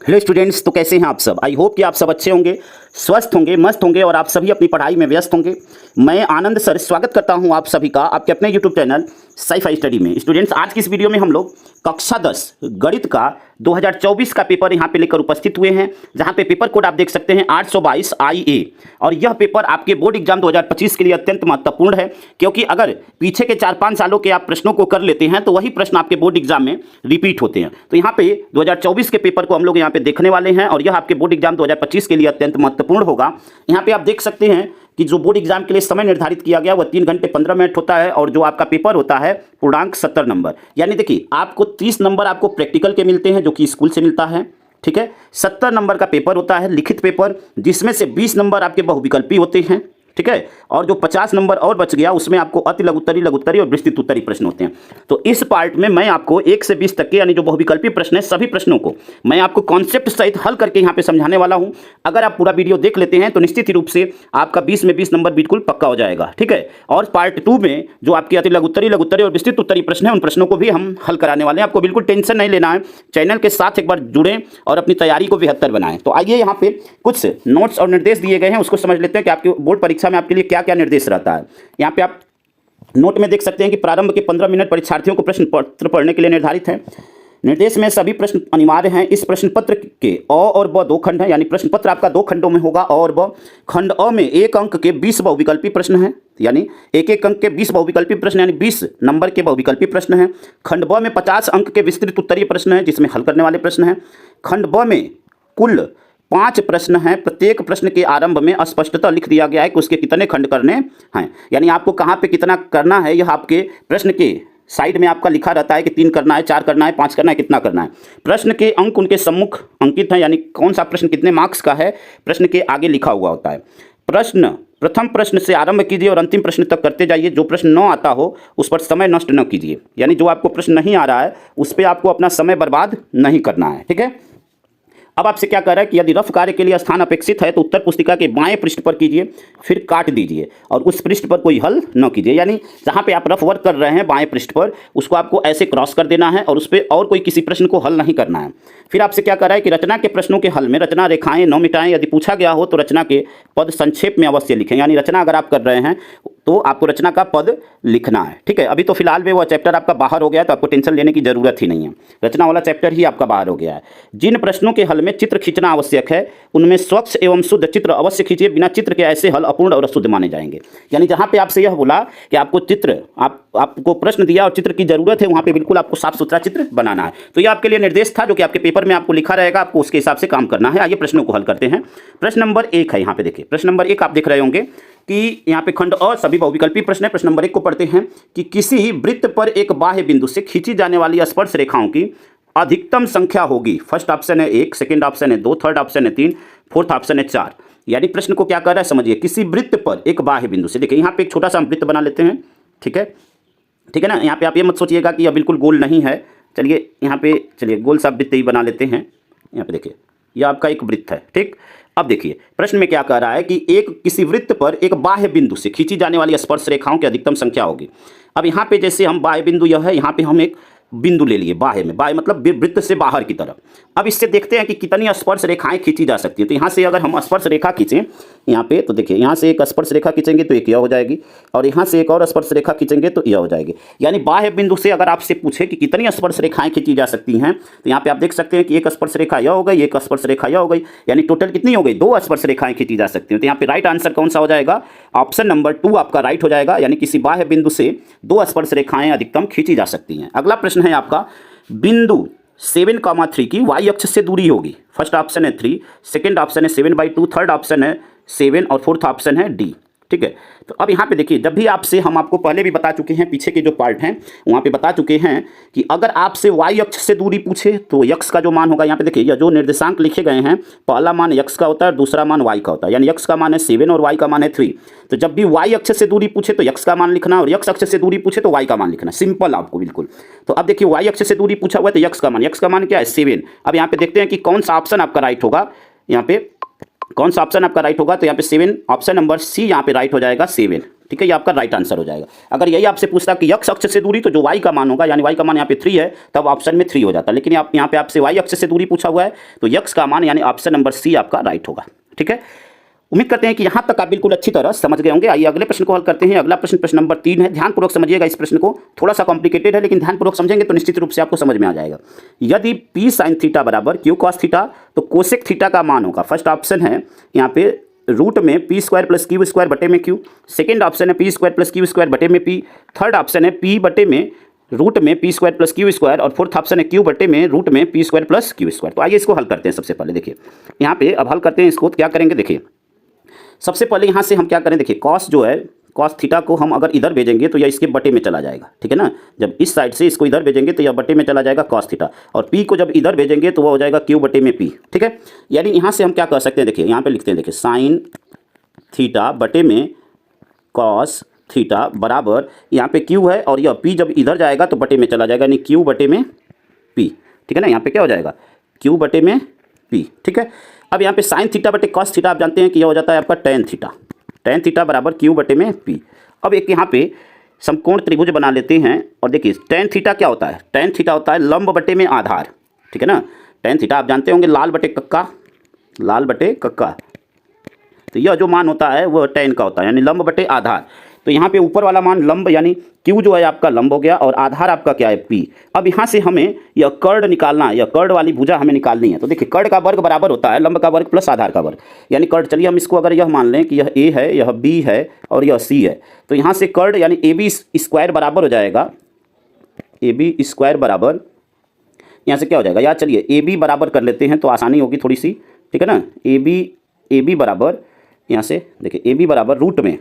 Hello students, तो कैसे हैं आप सब। आई होप कि आप सब अच्छे होंगे, स्वस्थ होंगे, मस्त होंगे और आप सभी अपनी पढ़ाई में व्यस्त होंगे। मैं आनंद सर स्वागत करता हूं आप सभी का आपके अपने यूट्यूब चैनल साई-फाई स्टडी में। स्टूडेंट्स, आज की इस वीडियो में हम लोग कक्षा 10 गणित का 2024 का पेपर यहां पे लेकर उपस्थित हुए हैं, जहां पे पेपर कोड आप देख सकते हैं 822 IA। और यह पेपर आपके बोर्ड एग्जाम 2025 के लिए अत्यंत महत्वपूर्ण है, क्योंकि अगर पीछे के 4-5 सालों के आप प्रश्नों को कर लेते हैं तो वही प्रश्न आपके बोर्ड एग्जाम में रिपीट होते हैं। तो यहाँ पे 2024 के पेपर को हम लोग यहाँ पे देखने वाले हैं और यह आपके बोर्ड एग्जाम 2025 के लिए अत्यंत महत्वपूर्ण होगा। यहाँ पे आप देख सकते हैं कि जो बोर्ड एग्जाम के लिए समय निर्धारित किया गया वह 3 घंटे 15 मिनट होता है और जो आपका पेपर होता है पूर्णांक 70 नंबर। यानी देखिए, आपको 30 नंबर आपको प्रैक्टिकल के मिलते हैं जो कि स्कूल से मिलता है, ठीक है। 70 नंबर का पेपर होता है लिखित पेपर, जिसमें से 20 नंबर आपके बहुविकल्पी होते हैं, ठीक है। और जो 50 नंबर और बच गया उसमें आपको अति लघुत्तरी, लघुत्तरी और विस्तृत उत्तरी प्रश्न होते हैं। तो इस पार्ट में मैं आपको 1 से 20 तक के यानी जो बहुविकल्पी प्रश्न है सभी प्रश्नों को मैं आपको कॉन्सेप्ट सहित हल करके यहाँ पे समझाने वाला हूँ। अगर आप पूरा वीडियो देख लेते हैं तो निश्चित ही रूप से आपका 20 में 20 नंबर बिल्कुल पक्का हो जाएगा, ठीक है। और पार्ट 2 में जो आपकी अति लघुत्तरी, लघुत्तरी और विस्तृत उत्तरी प्रश्न है उन प्रश्नों को भी हम हल कराने वाले हैं। आपको बिल्कुल टेंशन नहीं लेना है, चैनल के साथ एक बार जुड़ें और अपनी तैयारी को बेहतर बनाएं। तो आइए यहाँ पे कुछ नोट्स और निर्देश दिए गए हैं, उसको समझ लेते हैं कि आपकी बोर्ड परीक्षा में आपके लिए क्या क्या निर्देश रहता है। यहाँ पे आप नोट में देख सकते हैं कि प्रारंभ के 15 मिनट परीक्षार्थियों को प्रश्न पत्र पढ़ने के लिए निर्धारित है। निर्देश में सभी प्रश्न अनिवार्य हैं। इस प्रश्न पत्र के अ और ब 2 खंड हैं, यानी प्रश्न पत्र आपका 2 खंडों में होगा। अ और ब खंड अ में 1 अंक के 20 बहुविकल्पी प्रश्न हैं, यानी एक अंक के 20 बहुविकल्पी प्रश्न यानी 20 नंबर के बहुविकल्पी प्रश्न हैं। खंड ब में 50 अंक के विस्तृत उत्तरीय प्रश्न हैं जिसमें हल करने वाले प्रश्न हैं। खंड ब में कुल 5 प्रश्न हैं। प्रत्येक प्रश्न के आरंभ में स्पष्टतः लिख दिया गया है कि उसके कितने खंड करने हैं, यानी आपको कहाँ पे कितना करना है यह आपके प्रश्न के साइड में आपका लिखा रहता है कि 3 करना है, 4 करना है, 5 करना है, कितना करना है। प्रश्न के अंक उनके सम्मुख अंकित हैं, यानी कौन सा प्रश्न कितने मार्क्स का है प्रश्न के आगे लिखा हुआ होता है। प्रथम प्रश्न से आरंभ कीजिए और अंतिम प्रश्न तक करते जाइए। जो प्रश्न न आता हो उस पर समय नष्ट न कीजिए, यानी जो आपको प्रश्न नहीं आ रहा है उस पर आपको अपना समय बर्बाद नहीं करना है, ठीक है। अब आपसे क्या कह रहा है कि यदि रफ कार्य के लिए स्थान अपेक्षित है तो उत्तर पुस्तिका के बाएं पृष्ठ पर कीजिए, फिर काट दीजिए और उस पृष्ठ पर कोई हल न कीजिए। यानी जहां पे आप रफ वर्क कर रहे हैं बाएं पृष्ठ पर, उसको आपको ऐसे क्रॉस कर देना है और उस पर और कोई किसी प्रश्न को हल नहीं करना है। फिर आपसे क्या कह रहा है कि रचना के प्रश्नों के हल में रचना रेखाएं न मिटाएं। यदि पूछा गया हो तो रचना के पद संक्षेप में अवश्य लिखें, यानी रचना अगर आप कर रहे हैं तो आपको रचना का पद लिखना है, ठीक है। अभी तो फिलहाल में वह चैप्टर आपका बाहर हो गया है तो आपको टेंशन लेने की जरूरत ही नहीं है, रचना वाला चैप्टर ही आपका बाहर हो गया है। जिन प्रश्नों के हल में चित्र खींचना आवश्यक है उनमें स्वच्छ एवं शुद्ध चित्र अवश्य खींचिए, बिना चित्र के ऐसे हल अपूर्ण और अशुद्ध माने जाएंगे। यानी जहां पे आपसे यह बोला कि आपको चित्र आपको प्रश्न दिया और चित्र की जरूरत है, वहां पे बिल्कुल आपको साफ सुथरा चित्र बनाना है। तो यह आपके लिए निर्देश था जो कि आपके पेपर में आपको लिखा रहेगा, आपको उसके हिसाब से काम करना है। आइए प्रश्नों को हल करते हैं। प्रश्न नंबर 1 है, यहाँ पे देखिए प्रश्न नंबर 1 आप देख रहे होंगे कि यहाँ पे खंड अ सभी बहुविकल्पी प्रश्न है। प्रश्न नंबर 1 को पढ़ते हैं कि किसी वृत्त पर एक बाह्य बिंदु से खींची जाने वाली स्पर्श रेखाओं की अधिकतम संख्या होगी। फर्स्ट ऑप्शन है 1, सेकंड ऑप्शन है 2, थर्ड ऑप्शन है 3, फोर्थ ऑप्शन है 4। यानी प्रश्न को क्या कर रहा है समझिए, किसी वृत्त पर एक बाह्य बिंदु से, देखिए यहाँ पे एक छोटा सा वृत्त बना लेते हैं, ठीक है, ठीक है ना। यहाँ पे आप ये मत सोचिएगा कि यह बिल्कुल गोल नहीं है, चलिए यहाँ पे चलिए गोल सा वृत्त ही बना लेते हैं। यहाँ पे देखिए यह आपका एक वृत्त है, ठीक। अब देखिए प्रश्न में क्या कह रहा है कि किसी वृत्त पर एक बाह्य बिंदु से खींची जाने वाली स्पर्श रेखाओं की अधिकतम संख्या होगी। अब यहाँ पे जैसे हम बाह्य बिंदु यह है, यहाँ पे हम एक बिंदु ले लिए बाह्य में, बाह्य मतलब वृत्त से बाहर की तरफ। अब इससे देखते हैं कि कितनी स्पर्श रेखाएं खींची जा सकती है। तो यहाँ से अगर हम स्पर्श रेखा खींचें यहाँ पे, तो देखिए यहाँ से एक स्पर्श रेखा खींचेंगे तो एक यह हो जाएगी और यहाँ से एक और स्पर्श रेखा खींचेंगे तो यह हो जाएगी। यानी बाह्य बिंदु से अगर आपसे पूछे कि कितनी स्पर्श रेखाएं खींची जा सकती हैं तो यहाँ पे आप देख सकते हैं कि एक स्पर्श रेखा यह हो गई, एक स्पर्श रेखा यह हो गई, यानी टोटल कितनी हो गई, 2 स्पर्श रेखाएं खींची जा सकती हैं। तो यहाँ पे राइट आंसर कौन सा हो जाएगा, ऑप्शन नंबर 2 आपका राइट हो जाएगा, यानी किसी बाह्य बिंदु से 2 स्पर्श रेखाएं अधिकतम खींची जा सकती हैं। अगला प्रश्न है आपका, बिंदु 7,3 की y अक्ष से दूरी होगी। फर्स्ट ऑप्शन है 3, सेकंड ऑप्शन है 7/2, थर्ड ऑप्शन है 7 और फोर्थ ऑप्शन है D, ठीक है। तो अब यहाँ पे देखिए, जब भी आपसे हम आपको पहले भी बता चुके हैं, पीछे के जो पार्ट हैं वहाँ पे बता चुके हैं कि अगर आपसे y अक्ष से दूरी पूछे तो x का जो मान होगा, यहाँ पे देखिए यह जो निर्देशांक लिखे गए हैं, पहला मान x का होता है, दूसरा मान y का होता है, यानी x का मान है 7 और y का मान है 3। तो जब भी y अक्ष से दूरी पूछे तो x का मान लिखना और x अक्ष से दूरी पूछे तो y का मान लिखना, सिंपल आपको बिल्कुल। तो अब देखिए y अक्ष से दूरी पूछा हुआ है तो x का मान क्या है 7। अब यहाँ पे देखते हैं कि कौन सा ऑप्शन आपका राइट होगा, यहाँ पे कौन सा ऑप्शन आपका राइट होगा। तो यहाँ पे 7 ऑप्शन नंबर सी यहाँ पे राइट हो जाएगा 7, ठीक है, ये आपका राइट आंसर हो जाएगा। अगर यही आपसे पूछता कि x अक्ष से दूरी, तो जो y का मान होगा, यानी y का मान यहाँ पे 3 है, तब ऑप्शन में 3 हो जाता। लेकिन आप यहाँ पे आपसे y अक्ष से दूरी पूछा हुआ है, तो x का मान यानी ऑप्शन नंबर सी आपका राइट होगा। ठीक है, उम्मीद करते हैं कि यहाँ तक आप बिल्कुल अच्छी तरह समझ गए होंगे। आइए अगले प्रश्न को हल करते हैं। अगला प्रश्न प्रश्न नंबर 3 है। ध्यानपूर्वक समझिएगा इस प्रश्न को, थोड़ा सा कॉम्प्लिकेटेड है, लेकिन ध्यानपूर्वक समझेंगे तो निश्चित रूप से आपको समझ में आ जाएगा। यदि p sin थीटा बराबर q cos थीटा, तो कोसेक थीटा का मान होगा। फर्स्ट ऑप्शन है यहाँ पे रूट में p square plus Q square बटे में q। सेकेंड ऑप्शन है p square plus Q square बटे में p। थर्ड ऑप्शन है p बटे में रूट में p square plus Q square. और फोर्थ ऑप्शन है q बटे में रूट में p square plus Q square. तो आइए इसको हल करते हैं। सबसे पहले देखिए यहाँ पे अब हल करते हैं इसको, क्या करेंगे देखिए। सबसे पहले यहाँ से हम क्या करें, देखिए कॉस जो है, कॉस थीटा को हम अगर इधर भेजेंगे तो यह इसके बटे में चला जाएगा। ठीक है ना, जब इस साइड से इसको इधर भेजेंगे तो यह बटे में चला जाएगा कॉस थीटा, और p को जब इधर भेजेंगे तो वह हो जाएगा q बटे में p। ठीक है, यानी यहाँ से हम क्या कर सकते हैं, देखिए यहाँ पे लिखते हैं, देखिए साइन थीटा बटे में कॉस थीटा बराबर, यहाँ पे q है और यह p जब इधर जाएगा तो बटे में चला जाएगा, यानी q बटे में p। ठीक है ना, यहाँ पे क्या हो जाएगा, q बटे में p। ठीक है, अब यहाँ पे साइन थीटा बटे कॉस थीटा आप जानते हैं कि यह हो जाता है आपका टेन थीटा। टेन थीटा बराबर q बटे में p। अब एक यहाँ पे समकोण त्रिभुज बना लेते हैं, और देखिए टेन थीटा क्या होता है, टेन थीटा होता है लंब बटे में आधार। ठीक है ना, टेन थीटा आप जानते होंगे लाल बटे कक्का, लाल बटे कक्का। तो यह जो मान होता है वह टेन का होता है, यानी लंब बटे आधार। तो यहाँ पे ऊपर वाला मान लंब यानी q जो है आपका लंब हो गया, और आधार आपका क्या है p। अब यहाँ से हमें यह कर्ड निकालना है, यह कर्ड वाली भुजा हमें निकालनी है। तो देखिए कर्ड का वर्ग बराबर होता है लंब का वर्ग प्लस आधार का वर्ग, यानी कर्ड, चलिए हम इसको अगर यह मान लें कि यह a है, यह b है और यह c है, तो यहाँ से कर्ड यानी ab स्क्वायर बराबर हो जाएगा, ab स्क्वायर बराबर, यहाँ से क्या हो जाएगा यार, चलिए ab बराबर कर लेते हैं तो आसानी होगी थोड़ी सी। ठीक है ना, ab बराबर, यहाँ से देखिए ab बराबर रूट में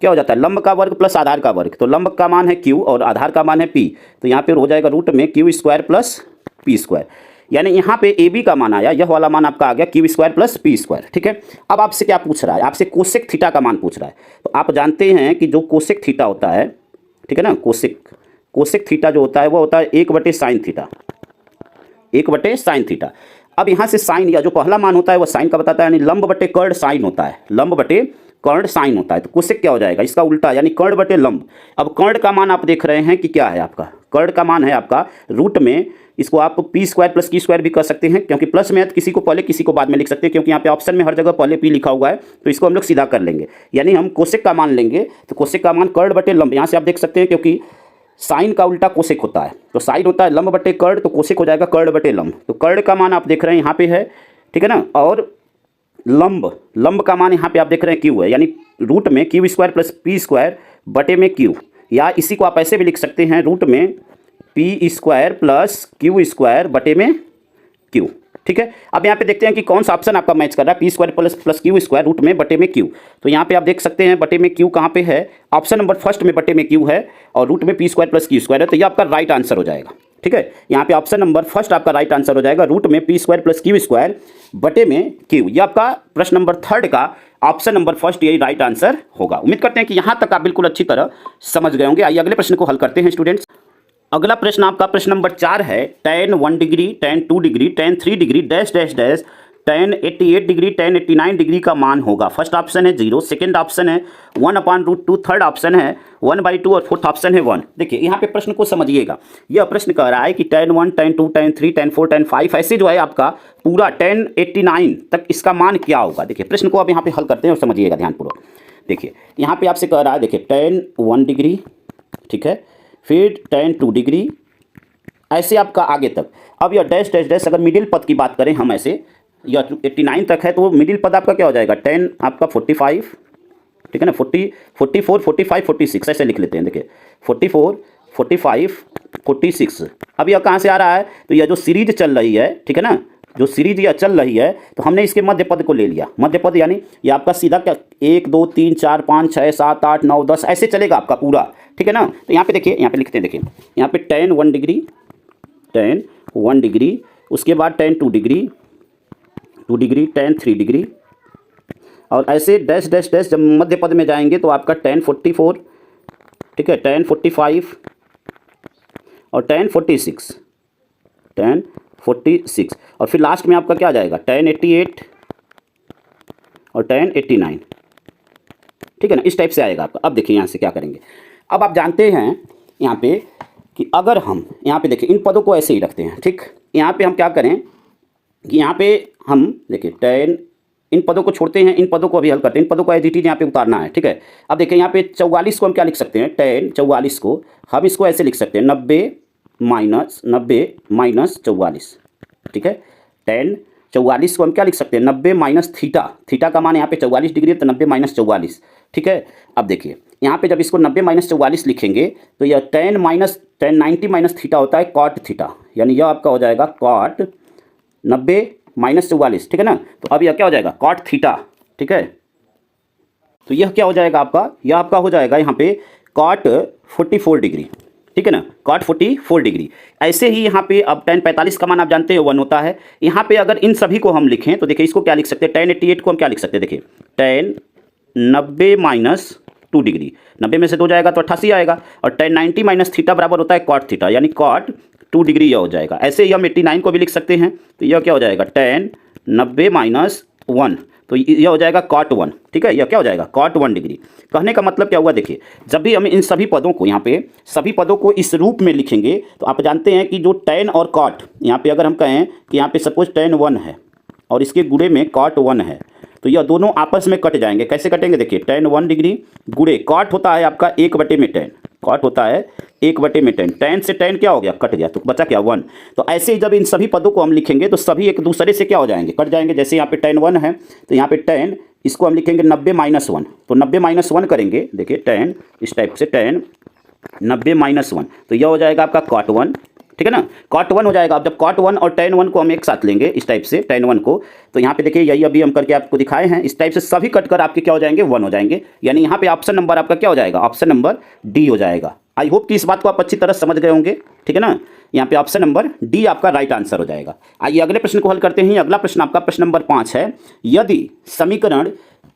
क्या हो जाता है, लंब का वर्ग प्लस आधार का वर्ग। तो लंब का मान है q और आधार का मान है p, तो यहाँ पे हो जाएगा रूट में q square plus p square. यानी यहाँ पे ab का मान आया, यह वाला मान आपका आ गया q square plus p square. ठीक है, अब आपसे क्या पूछ रहा है, आपसे कोसेक थीटा का मान पूछ रहा है। तो आप जानते हैं कि जो कोसेक थीटा होता है, ठीक है ना, कोसेक थीटा जो होता है वो होता है 1 बटे साइन थीटा, 1 बटे साइन थीटा। अब यहाँ से साइन, या जो पहला मान होता है वो साइन का बताता है, यानी लंब बटे कर्ड साइन होता है, लंब बटे कर्ण साइन होता है। तो कोसेक क्या हो जाएगा, इसका उल्टा, यानी कर्ण बटे लंब। अब कर्ण का मान आप देख रहे हैं कि क्या है आपका, कर्ण का मान है आपका रूट में, इसको आप p square plus q square भी कर सकते हैं, क्योंकि प्लस में है तो किसी को पहले किसी को बाद में लिख सकते हैं, क्योंकि यहाँ पे ऑप्शन में हर जगह पहले p लिखा हुआ है, तो इसको हम लोग सीधा कर लेंगे। यानी हम कोसेक का मान लेंगे, तो कोसेक का मान कर्ण बटे लंब, यहाँ से आप देख सकते हैं क्योंकि साइन का उल्टा कोसेक होता है, तो साइन होता है लंब बटे कर्ण, तो कोसेक हो जाएगा कर्ण बटे लंब। तो कर्ण का मान आप देख रहे हैं यहाँ पे है, ठीक है ना, और लंब का मान यहाँ पे आप देख रहे हैं q है, यानी रूट में q square plus p square बटे में q, या इसी को आप ऐसे भी लिख सकते हैं रूट में p square plus q square बटे में q। ठीक है, अब यहाँ पे देखते हैं कि कौन सा ऑप्शन आपका मैच कर रहा है, p square plus q square root में बटे में q। तो यहाँ पे आप देख सकते हैं बटे में q कहाँ पे है, ऑप्शन नंबर फर्स्ट में बटे में q है, और रूट में p square plus q square है, तो ये आपका राइट आंसर हो जाएगा। ठीक है, यहाँ पे ऑप्शन नंबर फर्स्ट आपका राइट आंसर हो जाएगा, रूट में p square plus q square बटे में q। ये आपका प्रश्न नंबर थर्ड का ऑप्शन नंबर फर्स्ट यही राइट आंसर होगा। उम्मीद करते हैं कि यहाँ तक आप बिल्कुल अच्छी तरह समझ गए होंगे। आइए अगले प्रश्न को हल करते हैं स्टूडेंट्स। अगला प्रश्न आपका प्रश्न नंबर 4 है, tan 1 degree, tan 2 degree, tan 3 degree dash dash dash tan 88 degree, tan 89 degree का मान होगा। फर्स्ट ऑप्शन है 0, सेकंड ऑप्शन है 1/√2, थर्ड ऑप्शन है 1/2 और फोर्थ ऑप्शन है 1। देखिए यहाँ पे प्रश्न को समझिएगा, यह प्रश्न कह रहा है कि tan 1, tan 2, tan 3, tan 4, tan 5 ऐसे जो है आपका पूरा tan 89 तक इसका मान क्या होगा। देखिए प्रश्न को अब यहाँ पे हल करते हैं और समझिएगा ध्यानपूर्वक। देखिए यहाँ पे आपसे कह रहा है, देखिए tan 1 डिग्री, ठीक है, फिर tan 2 डिग्री, ऐसे आपका आगे तक। अब यह डैश डैश डैश, अगर मिडिल पद की बात करें हम, ऐसे यह 89 तक है, तो मिडिल पद आपका क्या हो जाएगा, tan आपका 45, ठीक है ना, 40, 44, 45, 46 ऐसे लिख लेते हैं। देखिए 44, 45, 46। अब यह कहाँ से आ रहा है, तो यह जो सीरीज चल रही है, ठीक है ना, जो सीरीज यह चल रही है, तो हमने इसके मध्य पद को ले लिया। मध्य पद यानी ये आपका सीधा क्या 1 2 3 4 5 6 7 8 9 10 ऐसे चलेगा आपका पूरा, ठीक है ना। तो यहाँ पे देखिए, यहाँ पे लिखते हैं, देखिए यहाँ पे tan 1 डिग्री, tan 1 डिग्री, उसके बाद tan 2 degree, 2 degree, tan 3 degree, और ऐसे डैश डैश डैश जब मध्य पद में जाएंगे तो आपका tan 44, ठीक है, tan 45 और tan 46, tan 46, और फिर लास्ट में आपका क्या आ जाएगा tan 88 और tan 89, ठीक ठीक है ना, इस टाइप से आएगा आपका। अब देखिए यहाँ से क्या करेंगे, अब आप जानते हैं यहाँ पे कि अगर हम यहाँ पे देखिए इन पदों को ऐसे ही रखते हैं, ठीक, यहाँ पे हम क्या करें कि यहाँ पे हम देखिए tan, इन पदों को छोड़ते हैं, इन पदों को अभी हल करते हैं, इन पदों को एज इट इज यहाँ पे उतारना है, ठीक है। अब देखिए यहाँ पे 44 को हम क्या लिख सकते हैं, tan 44 को हम इसको ऐसे लिख सकते हैं 90 माइनस 44, ठीक है। tan 44 को हम क्या लिख सकते हैं, 90 माइनस थीटा, थीटा का मान यहाँ पे 44 डिग्री है तो 90 माइनस 44, ठीक है। अब देखिए यहाँ पे जब इसको 90 माइनस 44 लिखेंगे तो यह tan 90 माइनस थीटा होता है कॉट थीटा, यानी यह आपका हो जाएगा कॉट 90 माइनस 44, ठीक है ना। तो अब यह क्या हो जाएगा कॉट थीटा, ठीक है। तो यह क्या हो जाएगा आपका, यह आपका हो जाएगा यहाँ पे कॉट 44 डिग्री, ठीक है ना, कॉट 44 डिग्री। ऐसे ही यहाँ पे अब tan 45 का मान आप जानते हैं 1 होता है। यहाँ पे अगर इन सभी को हम लिखें तो देखिए इसको क्या लिख सकते हैं, tan 88 को हम क्या लिख सकते हैं, देखिए tan 90 माइनस 2 डिग्री, 90 में से 2 जाएगा तो 88 आएगा, और tan 90 माइनस थीटा बराबर होता है कॉट थीटा, यानी कॉट 2 डिग्री यह हो जाएगा। ऐसे ही हम 89 को भी लिख सकते हैं, तो यह क्या हो जाएगा tan 90 माइनस 1, तो यह हो जाएगा कॉट 1, ठीक है। यह क्या हो जाएगा कॉट 1 डिग्री। कहने का मतलब क्या हुआ, देखिए जब भी हम इन सभी पदों को यहाँ पे सभी पदों को इस रूप में लिखेंगे तो आप जानते हैं कि जो tan और कॉट, यहाँ पे अगर हम कहें कि यहाँ पे सपोज tan 1 है और इसके गुणे में कॉट 1 है, तो यह दोनों आपस में कट जाएंगे। कैसे कटेंगे, देखिए tan 1 डिग्री गुणे कॉट होता है आपका 1/tan, कॉट होता है 1/tan, tan से tan क्या हो गया, कट गया, तो बचा क्या 1। तो ऐसे ही जब इन सभी पदों को हम लिखेंगे तो सभी एक दूसरे से क्या हो जाएंगे, कट जाएंगे। जैसे यहाँ पे tan 1 है तो यहाँ पे tan, इसको हम लिखेंगे 90 माइनस 1, तो 90 माइनस 1 करेंगे, देखिए tan इस टाइप से tan 90 माइनस 1, तो यह हो जाएगा आपका कॉट 1, ठीक है ना, कॉट 1 हो जाएगा। अब जब कॉट 1 और tan 1 को हम एक साथ लेंगे इस टाइप से tan 1 को, तो यहाँ पे देखिए यही अभी हम करके आपको दिखाए हैं, इस टाइप से सभी कट कर आपके क्या हो जाएंगे 1 हो जाएंगे, यानी यहाँ पे ऑप्शन नंबर आपका क्या हो जाएगा, ऑप्शन नंबर डी हो जाएगा। आई होप कि इस बात को आप अच्छी तरह समझ गए होंगे, ठीक है ना। यहाँ पे ऑप्शन नंबर डी आपका राइट आंसर हो जाएगा। आइए अगले प्रश्न को हल करते हैं। अगला प्रश्न आपका प्रश्न नंबर 5 है, यदि समीकरण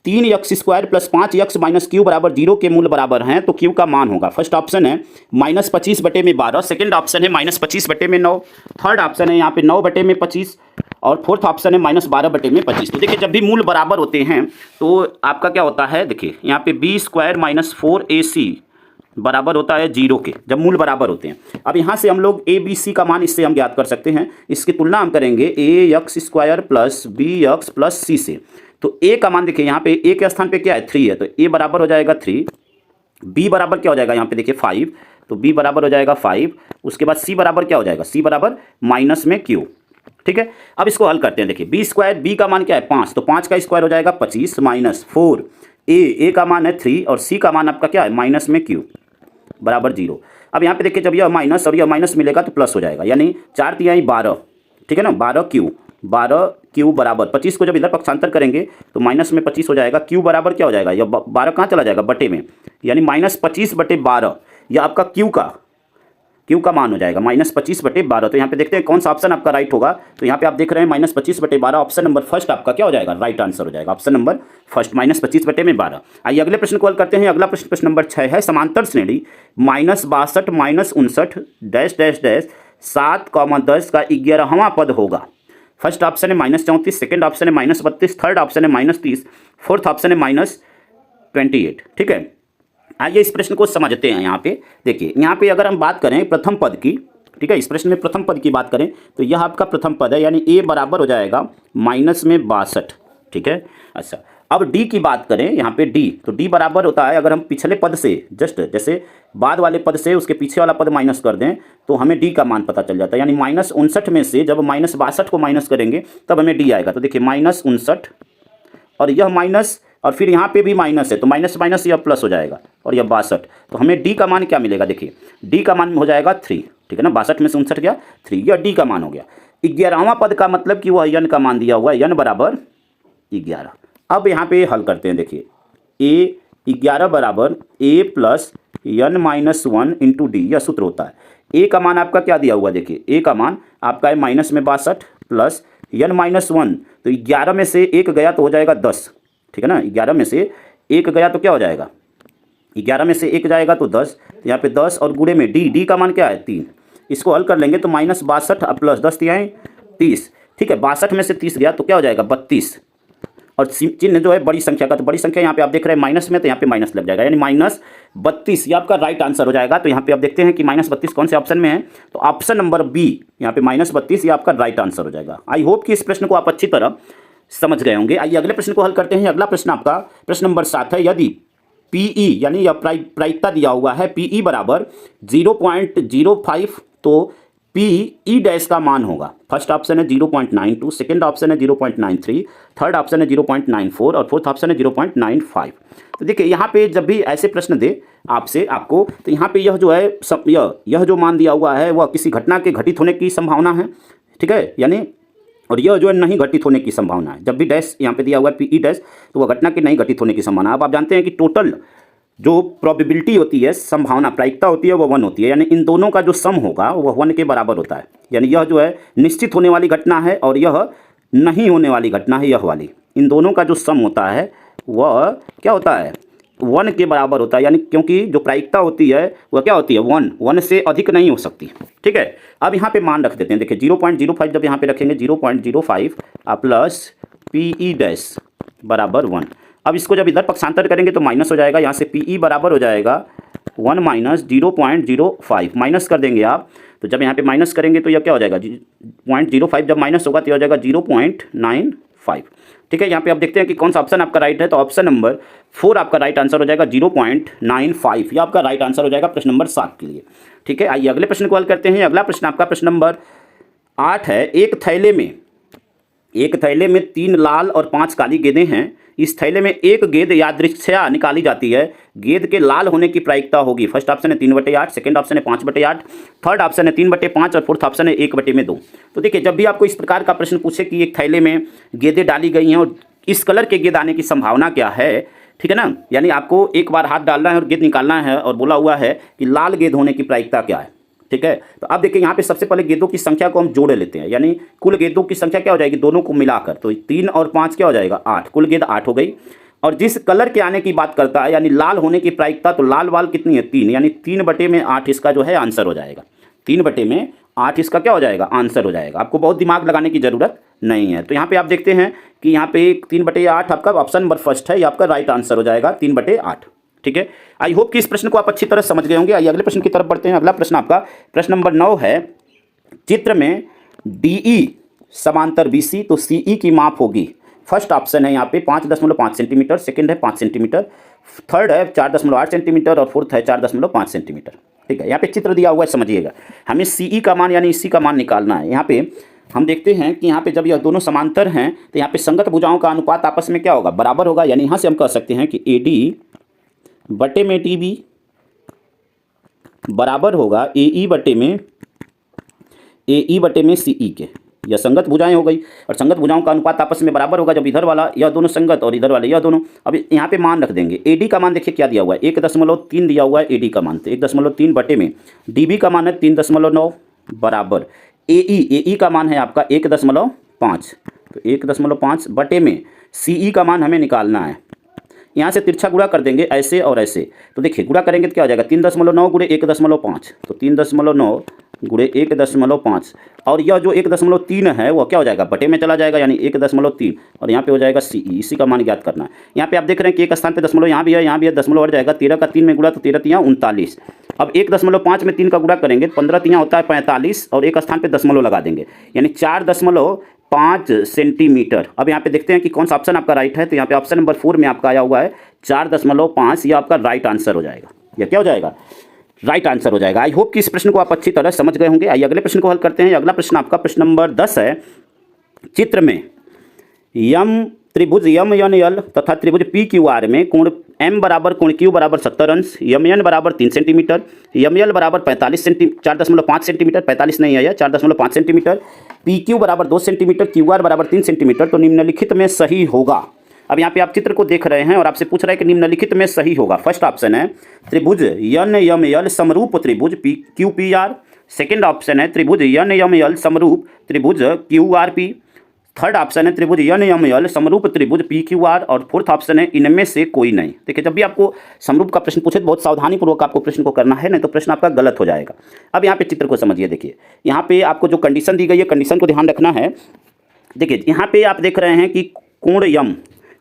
3x² plus 5x minus Q बराबर 0 के मूल बराबर हैं तो क्यू का मान होगा। फर्स्ट ऑप्शन है -25/12, सेकंड ऑप्शन है -25/9, थर्ड ऑप्शन है यहाँ पे 9/25, और फोर्थ ऑप्शन है -12/25। तो देखिए जब भी मूल बराबर होते हैं तो आपका क्या होता है, देखिए यहाँ पे b² माइनस 4ac बराबर होता है 0 के, जब मूल बराबर होते हैं। अब यहाँ से हम लोग a b c का मान इससे हम ज्ञात कर सकते हैं। इसकी तुलना हम करेंगे ax² plus bx plus c से। तो a का मान देखिए यहाँ पे a के स्थान पे क्या है 3 है, तो a बराबर हो जाएगा 3, b बराबर क्या हो जाएगा यहाँ पे देखिए 5, तो b बराबर हो जाएगा 5। उसके बाद c बराबर क्या हो जाएगा, c बराबर माइनस में q, ठीक है। अब इसको हल करते हैं। देखिए b² b का मान क्या है 5, तो 5 का स्क्वायर हो जाएगा 25 माइनस 4 a का मान है 3 और c का मान आपका क्या है माइनस में q बराबर 0। अब यहाँ पे देखिए जब यह माइनस और यह माइनस मिलेगा तो प्लस हो जाएगा, यानी 4 तिहाई 12, ठीक है ना, 12q बराबर 25 को जब इधर पक्षांतर करेंगे तो माइनस में 25 हो जाएगा। q बराबर क्या हो जाएगा, यह 12 कहाँ चला जाएगा बटे में, यानी -25/12, यह आपका q का मान हो जाएगा -25/12। तो यहाँ पे देखते हैं कौन सा ऑप्शन आपका राइट होगा। तो यहाँ पे आप देख रहे हैं -25/12, ऑप्शन नंबर फर्स्ट आपका क्या हो जाएगा, राइट आंसर हो जाएगा, ऑप्शन नंबर फर्स्ट -25/12। आइए अगले प्रश्न को हल करते हैं। अगला प्रश्न नंबर 6 है, समांतर श्रेणी -62 -59 डैश डैश डैश 7, 10 का 11वां पद होगा। फर्स्ट ऑप्शन है -34, सेकंड ऑप्शन है -32, थर्ड ऑप्शन है -30, फोर्थ ऑप्शन है -28, ठीक है। आइए इस प्रश्न को समझते हैं। यहाँ पे देखिए, यहाँ पे अगर हम बात करें प्रथम पद की, ठीक है, इस प्रश्न में प्रथम पद की बात करें तो यह आपका प्रथम पद है, यानी a बराबर हो जाएगा -62, ठीक है। अच्छा, अब d की बात करें यहाँ पे d, तो d बराबर होता है, अगर हम पिछले पद से जस्ट जैसे बाद वाले पद से उसके पीछे वाला पद माइनस कर दें तो हमें d का मान पता चल जाता है, यानी -59 में से जब -62 को माइनस करेंगे तब हमें d आएगा। तो देखिए -59 और यह माइनस और फिर यहाँ पे भी माइनस है, तो माइनस माइनस यह प्लस हो जाएगा और यह 62, तो हमें d का मान क्या मिलेगा, देखिए d का मान हो जाएगा 3, ठीक है ना, 62 में से 59 गया 3, यह d का मान हो गया। 11वां पद का मतलब कि वह n का मान दिया हुआ है, n बराबर 11। अब यहाँ पे हल करते हैं। देखिए a 11 बराबर a plus n-1 into D, यह सूत्र होता है। a का मान आपका क्या दिया हुआ, देखिए a का मान आपका है -62 प्लस n-1, तो 11 में से 1 गया तो हो जाएगा 10, ठीक है ना, 11 में से 1 गया तो क्या हो जाएगा, 11 में से 1 जाएगा तो 10, तो यहाँ पे 10 और गुणे में d का मान क्या है 3, इसको हल कर लेंगे तो -62 प्लस 10 30, ठीक है, 62 में से 30 गया तो क्या हो जाएगा 32, और चिन्ह जो है बड़ी संख्या का, तो बड़ी संख्या यहाँ पे आप देख रहे हैं माइनस में, तो यहाँ पे माइनस लग जाएगा, यानी -32 ये आपका राइट आंसर हो जाएगा। तो यहाँ पे आप देखते हैं कि -32 कौन से ऑप्शन में है, तो ऑप्शन नंबर बी यहाँ पे -32 ये आपका राइट आंसर हो जाएगा। आई होप कि इस प्रश्न को आप अच्छी तरह समझ गए होंगे। आइए अगले प्रश्न को हल करते हैं। अगला प्रश्न आपका प्रश्न नंबर 7 है। यदि पीई यानी यह प्रायिकता दिया हुआ है पीई बराबर 0.05 तो पीई डैश का मान होगा। फर्स्ट ऑप्शन है 0.92, सेकंड ऑप्शन है 0.93, थर्ड ऑप्शन है 0.94 और फोर्थ ऑप्शन है 0.95। तो देखिए यहाँ पे जब भी ऐसे प्रश्न दे आपसे आपको, तो यहाँ पे यह जो है यह जो मान दिया हुआ है वह किसी घटना के घटित होने की संभावना है, ठीक है, यानी और यह जो है नहीं घटित होने की संभावना है। जब भी डैश यहाँ पे दिया हुआ है पीई डैश, तो वह घटना के नहीं घटित होने की संभावना। अब आप जानते हैं कि टोटल जो प्रोबेबिलिटी होती है, संभावना प्रायिकता होती है, वह 1 होती है, यानी इन दोनों का जो सम होगा वह 1 के बराबर होता है। यानी यह जो है निश्चित होने वाली घटना है और यह नहीं होने वाली घटना है, यह वाली, इन दोनों का जो सम होता है वह क्या होता है, 1 के बराबर होता है। यानी क्योंकि जो प्रायिकता होती है वह क्या होती है, 1 से अधिक नहीं हो सकती, ठीक है। अब यहाँ पे मान रख देते हैं, देखिए 0.05 जब यहाँ पे रखेंगे 0.05 प्लस पीई डैश बराबर 1। अब इसको जब इधर पक्षांतर करेंगे तो माइनस हो जाएगा, यहाँ से पीई बराबर हो जाएगा 1 माइनस 0.05, माइनस कर देंगे आप, तो जब यहाँ पे माइनस करेंगे तो यह क्या हो जाएगा 0.05, जब माइनस होगा तो यह हो जाएगा 0.95, ठीक है। यहाँ पे आप देखते हैं कि कौन सा ऑप्शन आपका राइट है, तो ऑप्शन नंबर 4 आपका राइट आंसर हो जाएगा 0.95, ये आपका राइट आंसर हो जाएगा प्रश्न नंबर 7 के लिए, ठीक है। आइए अगले प्रश्न को हल करते हैं। अगला प्रश्न आपका प्रश्न नंबर 8 है। एक थैले में 3 लाल और 5 काली गेंदें हैं। इस थैले में एक गेंद यादृच्छया निकाली जाती है। गेंद के लाल होने की प्रायिकता होगी। फर्स्ट ऑप्शन है 3/8, सेकंड ऑप्शन है 5/8, थर्ड ऑप्शन है 3/5 और फोर्थ ऑप्शन है 1/2। तो देखिए जब भी आपको इस प्रकार का प्रश्न पूछे कि एक थैले में गेंदें डाली गई हैं और इस कलर के गेंद आने की संभावना क्या है, ठीक है ना, यानी आपको एक बार हाथ डालना है और गेंद निकालना है और बोला हुआ है कि लाल गेंद होने की प्रायिकता क्या है, ठीक है। तो अब देखिए यहाँ पे सबसे पहले गेंदों की संख्या को हम जोड़ लेते हैं, यानी कुल गेंदों की संख्या क्या हो जाएगी दोनों को मिलाकर, तो 3 और 5 क्या हो जाएगा 8, कुल गेंद 8 हो गई। और जिस कलर के आने की बात करता है यानी लाल होने की प्रायिकता, तो लाल वाल कितनी है 3, यानी 3/8 इसका जो है आंसर हो जाएगा। 3/8 इसका क्या हो जाएगा आंसर हो जाएगा। आपको बहुत दिमाग लगाने की जरूरत नहीं है। तो यहाँ पे आप देखते हैं कि यहाँ पे 3/8 आपका ऑप्शन नंबर फर्स्ट है, ये आपका राइट आंसर हो जाएगा 3/8, ठीक है। आई होप कि इस प्रश्न को आप अच्छी तरह समझ गए होंगे। आइए अगले प्रश्न की तरफ बढ़ते हैं। अगला प्रश्न आपका प्रश्न नंबर 9 है। चित्र में DE समांतर BC, तो CE की माप होगी। फर्स्ट ऑप्शन है यहाँ पे 5.5 सेंटीमीटर, सेकंड है 5 सेंटीमीटर, थर्ड है 4.8 सेंटीमीटर और फोर्थ है 4.5 सेंटीमीटर, ठीक है। यहाँ पे चित्र दिया हुआ है, समझिएगा। हमें CE का मान यानी इसी का मान निकालना है। यहाँ पे हम देखते हैं कि यहाँ पे जब यह दोनों समांतर हैं तो यहाँ पे संगत भुजाओं का अनुपात आपस में क्या होगा बराबर होगा, यानी यहाँ से हम कह सकते हैं कि AD बटे में DB बराबर होगा AE बटे में CE के। यह संगत भुजाएं हो गई और संगत भुजाओं का अनुपात आपस में बराबर होगा जब इधर वाला यह दोनों संगत और इधर वाले यह दोनों। अब यहाँ पे मान रख देंगे। AD का मान देखिए क्या दिया हुआ है 1.3 दिया हुआ है AD का मान, तो 1.3 बटे में DB का मान है 3.9 बराबर AE का मान है आपका 1.5, तो 1.5 बटे में CE का मान हमें निकालना है। यहाँ से तिरछा गुणा कर देंगे ऐसे और ऐसे, तो देखिए गुणा करेंगे तो क्या हो जाएगा 3.9 गुणे 1.5, तो 3.9 गुणे 1.5 और यह जो 1.3 है वह क्या हो जाएगा बटे में चला जाएगा, यानी 1.3 और यहाँ पे हो जाएगा CE। इसी का मान ज्ञात करना है। यहाँ पे आप देख रहे हैं कि एक स्थान पे दशमलव यहाँ भी है दशमलव हट जाएगा। 13 का 3 में गुणा तो 13 3 39। अब 1.5 में 3 का गुणा करेंगे 15 3 होता है 45 और एक स्थान पे दशमलव लगा देंगे, यानी 4.5 सेंटीमीटर। अब यहाँ पे देखते हैं कि कौन सा ऑप्शन आपका राइट है, तो यहाँ पे ऑप्शन नंबर 4 में आपका आया हुआ है 4.5, यह आपका राइट आंसर हो जाएगा। यह क्या हो जाएगा राइट आंसर हो जाएगा। आई होप कि इस प्रश्न को आप अच्छी तरह समझ गए होंगे। आइए अगले प्रश्न को हल करते हैं। अगला प्रश्न आपका प्रश्न नंबर 10 है। चित्र में त्रिभुज MNL तथा त्रिभुज PQR में कोण M बराबर कोण Q बराबर 70 अंश, MN बराबर 3 सेंटीमीटर, ML बराबर 4.5 सेंटीमीटर, 45 नहीं है यह 4.5 सेंटीमीटर, PQ बराबर 2 सेंटीमीटर, QR बराबर 3 सेंटीमीटर, तो निम्नलिखित में सही होगा। अब यहाँ पे आप चित्र को देख रहे हैं और आपसे पूछ रहा है कि निम्नलिखित में सही होगा। फर्स्ट ऑप्शन है त्रिभुज NML समरूप त्रिभुज QPR, सेकंड ऑप्शन है त्रिभुज NML समरूप त्रिभुज QRP, थर्ड ऑप्शन है त्रिभुज NML समरूप त्रिभुज PQR और फोर्थ ऑप्शन है इनमें से कोई नहीं। देखिए जब भी आपको समरूप का प्रश्न पूछे तो बहुत सावधानीपूर्वक आपको प्रश्न को करना है, नहीं तो प्रश्न आपका गलत हो जाएगा। अब यहाँ पे चित्र को समझिए। देखिए यहाँ पे आपको जो कंडीशन दी गई है कंडीशन को ध्यान रखना है। देखिए यहाँ पे आप देख रहे हैं कि कोण M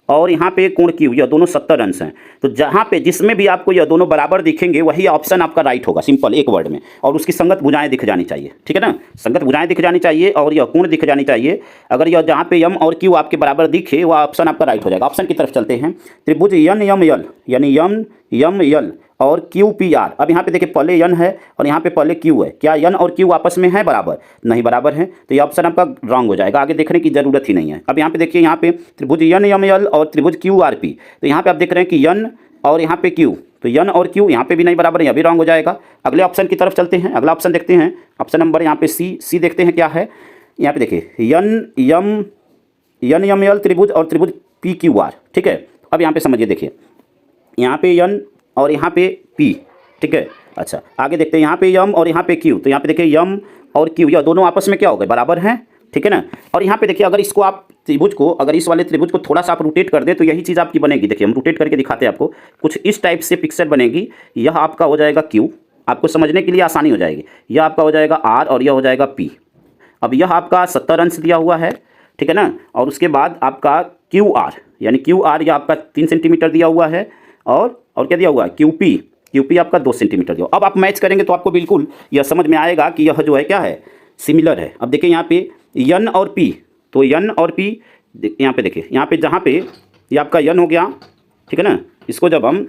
और यहाँ पे कोण क्यू, यह दोनों 70 अंश हैं। तो जहाँ पे जिसमें भी आपको यह दोनों बराबर दिखेंगे वही ऑप्शन आपका राइट होगा, सिंपल एक वर्ड में। और उसकी संगत भुजाएं दिख जानी चाहिए, ठीक है ना, संगत भुजाएं दिख जानी चाहिए और यह कोण दिख जानी चाहिए। अगर यह जहाँ पे यम और क्यू आपके बराबर दिखे वह ऑप्शन आपका राइट हो जाएगा। ऑप्शन की तरफ चलते हैं। त्रिभुज यन यम यल, यानी यम यम यल और क्यू पी आर। अब यहाँ पे देखिए पहले यन है और यहाँ पे पहले क्यू है। क्या यन और क्यू आपस में है बराबर? नहीं बराबर है, तो ये ऑप्शन आपका रॉन्ग हो जाएगा, आगे देखने की जरूरत ही नहीं है। अब यहाँ पे देखिए, यहाँ पे त्रिभुज यन यम यल और त्रिभुज क्यू आर पी, तो यहाँ पे आप देख रहे हैं कि यन और यहाँ पे क्यू, तो यन और क्यू यहाँ पे भी नहीं बराबर है, यह भी रॉन्ग हो जाएगा। अगले ऑप्शन की तरफ चलते हैं, अगला ऑप्शन देखते हैं, ऑप्शन नंबर यहाँ पे सी देखते हैं क्या है। यहाँ पे देखिए यन यम यल त्रिभुज और त्रिभुज पी क्यू आर, ठीक है। अब यहाँ पे समझिए, देखिए यहाँ पे यन और यहाँ पे पी, ठीक है। अच्छा आगे देखते हैं, यहाँ पे यम और यहाँ पे क्यू, तो यहाँ पे देखिए यम और क्यू यह दोनों आपस में क्या हो गए? बराबर हैं, ठीक है ना। और यहाँ पे देखिए, अगर इसको आप त्रिभुज को, अगर इस वाले त्रिभुज को थोड़ा सा आप रोटेट कर दें तो यही चीज़ आपकी बनेगी। देखिए हम रोटेट करके दिखाते हैं आपको, कुछ इस टाइप से पिक्चर बनेगी। यह आपका हो जाएगा क्यू, आपको समझने के लिए आसानी हो जाएगी। यह आपका हो जाएगा आर और यह हो जाएगा पी। अब यह आपका 70 अंश दिया हुआ है, ठीक है ना। और उसके बाद आपका क्यू आर, यानी क्यू आर यह आपका 3 सेंटीमीटर दिया हुआ है और क्या दिया हुआ है? क्यू पी आपका 2 सेंटीमीटर दिया। अब आप मैच करेंगे तो आपको बिल्कुल यह समझ में आएगा कि यह जो है क्या है, सिमिलर है। अब देखिए यहाँ पे यन और पी, तो यन और पी यहाँ पे देखिए, यहाँ पे जहाँ पे ये आपका यन हो गया, ठीक है ना, इसको जब हम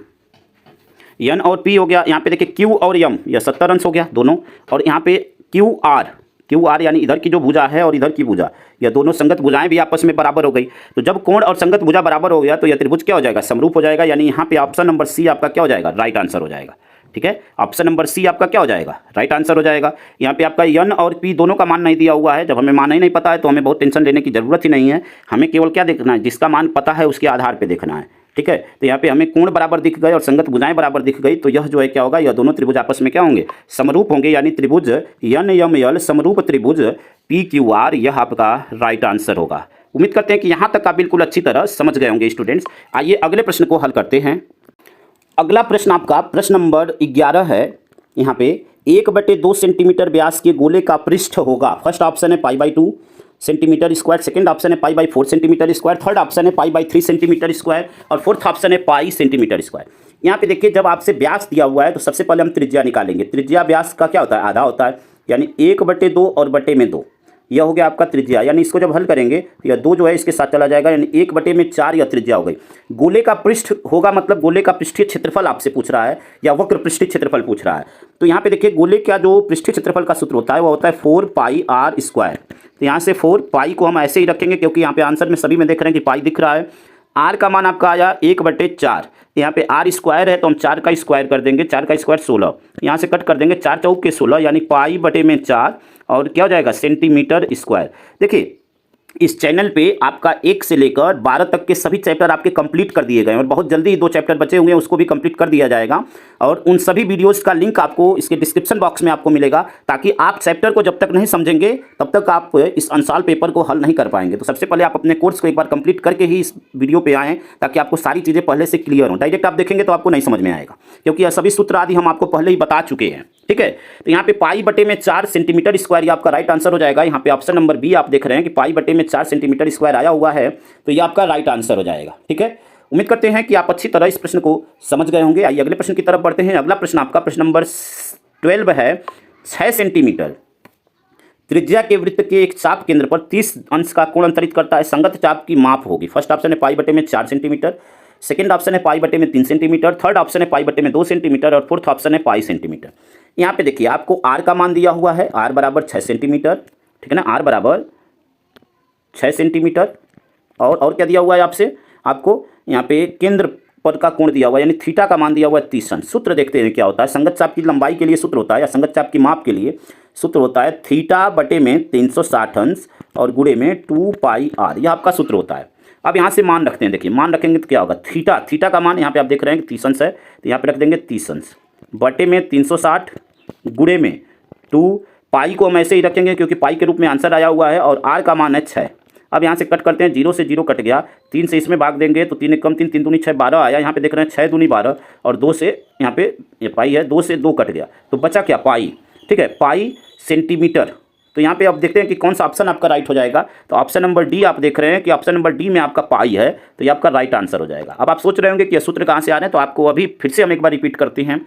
यन और पी हो गया, यहाँ पे देखिए क्यू और यम, यह 70 अंश हो गया दोनों। और यहाँ पे क्यू आर यानी इधर की जो भुजा है और इधर की भुजा, यह दोनों संगत भुजाएं भी आपस में बराबर हो गई। तो जब कोण और संगत भुजा बराबर हो गया तो यह त्रिभुज क्या हो जाएगा? समरूप हो जाएगा। यानी यहाँ पे ऑप्शन नंबर सी आपका क्या हो जाएगा? राइट आंसर हो जाएगा, ठीक है। ऑप्शन नंबर सी आपका क्या हो जाएगा? राइट आंसर हो जाएगा। यहाँ पे आपका यन और पी दोनों का मान नहीं दिया हुआ है। जब हमें मान ही नहीं पता है तो हमें बहुत टेंशन लेने की जरूरत ही नहीं है। हमें केवल क्या देखना है? जिसका मान पता है उसके आधार पर देखना है, ठीक है। तो यहाँ पे हमें कोण बराबर दिख गए और संगत भुजाएं बराबर दिख गई, तो यह जो है क्या होगा? यह दोनों त्रिभुज आपस में क्या होंगे? समरूप होंगे। यानी त्रिभुज यन यम यल समरूप त्रिभुज पी क्यू आर, यह आपका राइट आंसर होगा। उम्मीद करते हैं कि यहाँ तक आप बिल्कुल अच्छी तरह समझ गए होंगे स्टूडेंट्स। आइए अगले प्रश्न को हल करते हैं। अगला प्रश्न आपका प्रश्न नंबर 11 है। यहाँ पे 1/2 सेंटीमीटर व्यास के गोले का पृष्ठ होगा। फर्स्ट ऑप्शन है π/2 सेंटीमीटर स्क्वायर, सेकंड ऑप्शन है π/4 सेंटीमीटर स्क्वायर, थर्ड ऑप्शन है π/3 सेंटीमीटर स्क्वायर और फोर्थ ऑप्शन है पाई सेंटीमीटर स्क्वायर। यहाँ पे देखिए, जब आपसे व्यास दिया हुआ है तो सबसे पहले हम त्रिज्या निकालेंगे। त्रिज्या व्यास का क्या होता है? आधा होता है, यानी 1/2 और बटे में 2, यह हो गया आपका त्रिज्या। यानी इसको जब हल करेंगे तो यह 2 जो है इसके साथ चला जाएगा, यानी 1/4 यह त्रिज्या हो गई। गोले का पृष्ठ होगा, मतलब गोले का पृष्ठीय क्षेत्रफल आपसे पूछ रहा है या वक्र पृष्ठीय क्षेत्रफल पूछ रहा है। तो यहाँ पे देखिए, गोले का जो पृष्ठीय क्षेत्रफल का सूत्र होता है वो होता है 4πr²। तो यहाँ से 4π को हम ऐसे ही रखेंगे क्योंकि यहाँ पे आंसर में सभी में देख रहे हैं कि पाई दिख रहा है। आर का मान आपका आया 1/4, यहाँ पे आर स्क्वायर है तो हम 4 का स्क्वायर कर देंगे, 4 का स्क्वायर 16, यहाँ से कट कर देंगे, 4 चौक के 16 यानी π/4 और क्या हो जाएगा? Centimetre square. देखिए इस चैनल पे आपका 1 से लेकर 12 तक के सभी चैप्टर आपके कंप्लीट कर दिए गए और बहुत जल्दी 2 चैप्टर बचे हुए हैं उसको भी कंप्लीट कर दिया जाएगा। और उन सभी वीडियोस का लिंक आपको इसके डिस्क्रिप्शन बॉक्स में आपको मिलेगा, ताकि आप चैप्टर को जब तक नहीं समझेंगे तब तक आप इस अंशाल पेपर को हल नहीं कर पाएंगे। तो सबसे पहले आप अपने कोर्स को एक बार कंप्लीट करके ही इस वीडियो पर आएँ, ताकि आपको सारी चीज़ें पहले से क्लियर हों। डायरेक्ट आप देखेंगे तो आपको नहीं समझ में आएगा, क्योंकि यह सभी सूत्र आदि हम आपको पहले ही बता चुके हैं, ठीक है। तो यहाँ पे π/4 सेंटीमीटर स्क्वायर ये आपका राइट आंसर हो जाएगा। यहाँ पे ऑप्शन नंबर बी आप देख रहे हैं कि π/4 सेंटीमीटर स्क्वायर आया हुआ है, तो ये आपका राइट आंसर हो जाएगा, ठीक है। उम्मीद करते हैं कि आप अच्छी तरह इस प्रश्न को समझ गए होंगे। आइए अगले प्रश्न की तरफ बढ़ते हैं। अगला प्रश्न आपका प्रश्न नंबर 12 है। 6 सेंटीमीटर त्रिज्या के वृत्त के एक चाप केंद्र पर 30 अंश का कोण अंतरित करता है, संगत चाप की माप होगी। फर्स्ट ऑप्शन है π/4 सेंटीमीटर, सेकंड ऑप्शन है π/3 सेंटीमीटर, थर्ड ऑप्शन है π/2 सेंटीमीटर और फोर्थ ऑप्शन है पाई सेंटीमीटर। यहाँ पे देखिए आपको आर का मान दिया हुआ है, आर बराबर 6 सेंटीमीटर, ठीक है ना, आर बराबर 6 सेंटीमीटर। और क्या दिया हुआ है आपसे? आपको यहाँ पे केंद्र पर का कोण दिया हुआ है, यानी थीटा का मान दिया हुआ है 30 अंश। सूत्र देखते हैं क्या होता है। संगत चाप की लंबाई के लिए सूत्र होता है या संगत चाप की माप के लिए सूत्र होता है θ/360 अंश और गुणे में 2πr, यह आपका सूत्र होता है। अब यहाँ से मान रखते हैं। देखिए मान रखेंगे तो क्या होगा? थीटा का मान यहाँ पे आप देख रहे हैं कि 30 अंश है, तो यहाँ पे रख देंगे 30 अंश बटे में 360 गुणे में 2 पाई को हम ऐसे ही रखेंगे क्योंकि पाई के रूप में आंसर आया हुआ है और आर का मान है 6। अब यहाँ से कट करते हैं, 0 से 0 कट गया, 3 से इसमें भाग देंगे तो 3 कम 3, 3 दूनी 6, 12 आया। यहाँ पे देख रहे हैं 6 दूनी 12 और 2 से यहाँ पे ये पाई है, 2 से 2 कट गया तो बचा क्या? पाई, ठीक है। पाई सेंटीमीटर तो यहाँ पे आप देखते हैं कि कौन सा ऑप्शन आपका राइट हो जाएगा। तो ऑप्शन नंबर डी आप देख रहे हैं कि ऑप्शन नंबर डी में आपका पाई है, तो ये आपका राइट आंसर हो जाएगा। अब आप सोच रहे होंगे कि ये सूत्र कहाँ से आ रहे हैं, तो आपको अभी फिर से हम एक बार रिपीट करते हैं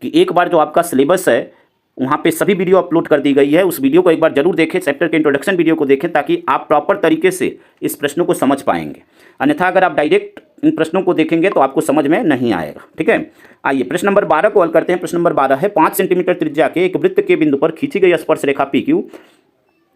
कि एक बार जो आपका सिलेबस है वहाँ पे सभी वीडियो अपलोड कर दी गई है, उस वीडियो को एक बार जरूर देखें, चैप्टर के इंट्रोडक्शन वीडियो को देखें, ताकि आप प्रॉपर तरीके से इस प्रश्नों को समझ पाएंगे। अन्यथा अगर आप डायरेक्ट इन प्रश्नों को देखेंगे तो आपको समझ में नहीं आएगा। ठीक है, आइए प्रश्न नंबर 12 को हल करते हैं। प्रश्न नंबर 12 है 5 सेंटीमीटर त्रिज्या के एक वृत्त के बिंदु पर खींची गई स्पर्श रेखा पी क्यू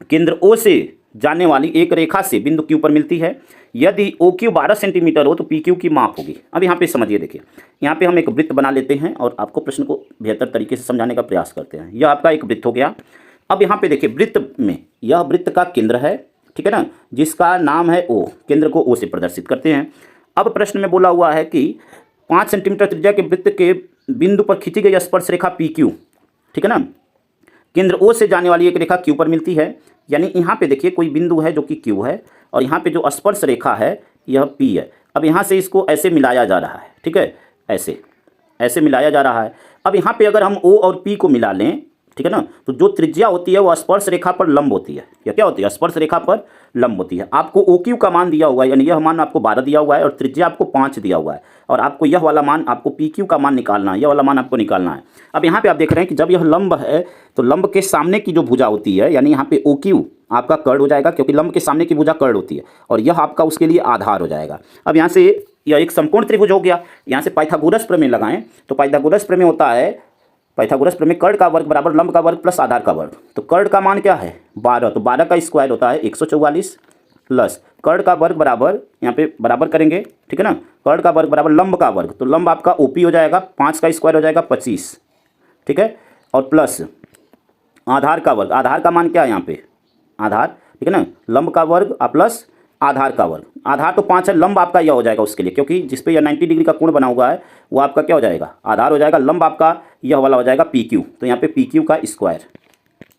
केंद्र ओ से जाने वाली एक रेखा से बिंदु क्यू पर मिलती है। यदि ओ क्यू 12 सेंटीमीटर हो तो पी क्यू की माप होगी। अब यहाँ पे समझिए, देखिए यहाँ पे हम एक वृत्त बना लेते हैं और आपको प्रश्न को बेहतर तरीके से समझाने का प्रयास करते हैं। यह आपका एक वृत्त हो गया। अब यहाँ पे देखिए वृत्त में यह वृत्त का केंद्र है, ठीक है ना, जिसका नाम है ओ। केंद्र को ओ से प्रदर्शित करते हैं। अब प्रश्न में बोला हुआ है कि 5 सेंटीमीटर त्रिज्या के वृत्त के बिंदु पर खींची गई स्पर्श रेखा पी क्यू, ठीक है ना, केंद्र ओ से जाने वाली एक रेखा क्यू पर मिलती है। यानी यहाँ पे देखिए कोई बिंदु है जो कि क्यू है और यहाँ पे जो स्पर्श रेखा है यह पी है। अब यहाँ से इसको ऐसे मिलाया जा रहा है, ठीक है, ऐसे ऐसे मिलाया जा रहा है। अब यहाँ पे अगर हम ओ और पी को मिला लें, ठीक है ना, तो जो त्रिज्या होती है वो स्पर्श रेखा पर लंब होती है। या क्या होती है? स्पर्श रेखा पर लंब होती है। आपको ओ क्यू का मान दिया हुआ है, यानी यह मान आपको 12 दिया हुआ है और त्रिज्या आपको 5 दिया हुआ है, और आपको यह वाला मान, आपको पी क्यू का मान निकालना है, यह वाला मान आपको निकालना है। अब यहाँ पे आप देख रहे हैं कि जब यह लंब है तो लंब के सामने की जो भुजा होती है, यानी यहाँ पे ओ क्यू आपका कर्ड हो जाएगा, क्योंकि लंब के सामने की भुजा कर्ड होती है, और यह आपका उसके लिए आधार हो जाएगा। अब यहाँ से यह एक समकोण त्रिभुज हो गया। यहाँ से पाइथागोरस प्रमेय लगाएं तो पाइथागोरस प्रमेय होता है, पाइथागोरस प्रमेय कर्ड का वर्ग बराबर लंब का वर्ग प्लस आधार का वर्ग। तो कर्ड का मान क्या है? 12, तो 12 का स्क्वायर होता है 144 प्लस कर्ड का वर्ग बराबर, यहाँ पे बराबर करेंगे, ठीक है ना, कर्ड का वर्ग बराबर लंब का वर्ग, तो लंब आपका ओपी हो जाएगा, 5 का स्क्वायर हो जाएगा 25, ठीक है, और प्लस आधार का वर्ग। आधार का मान क्या है यहाँ पे? आधार, ठीक है ना, लंब का वर्ग प्लस आधार का वर्ग। आधार तो 5 है, लंब आपका यह हो जाएगा उसके लिए, क्योंकि जिसपे यह 90 डिग्री का कोण बना हुआ है वो आपका क्या हो जाएगा? आधार हो जाएगा। लंब आपका यह वाला हो जाएगा पी क्यू, तो यहाँ पे पी क्यू का स्क्वायर,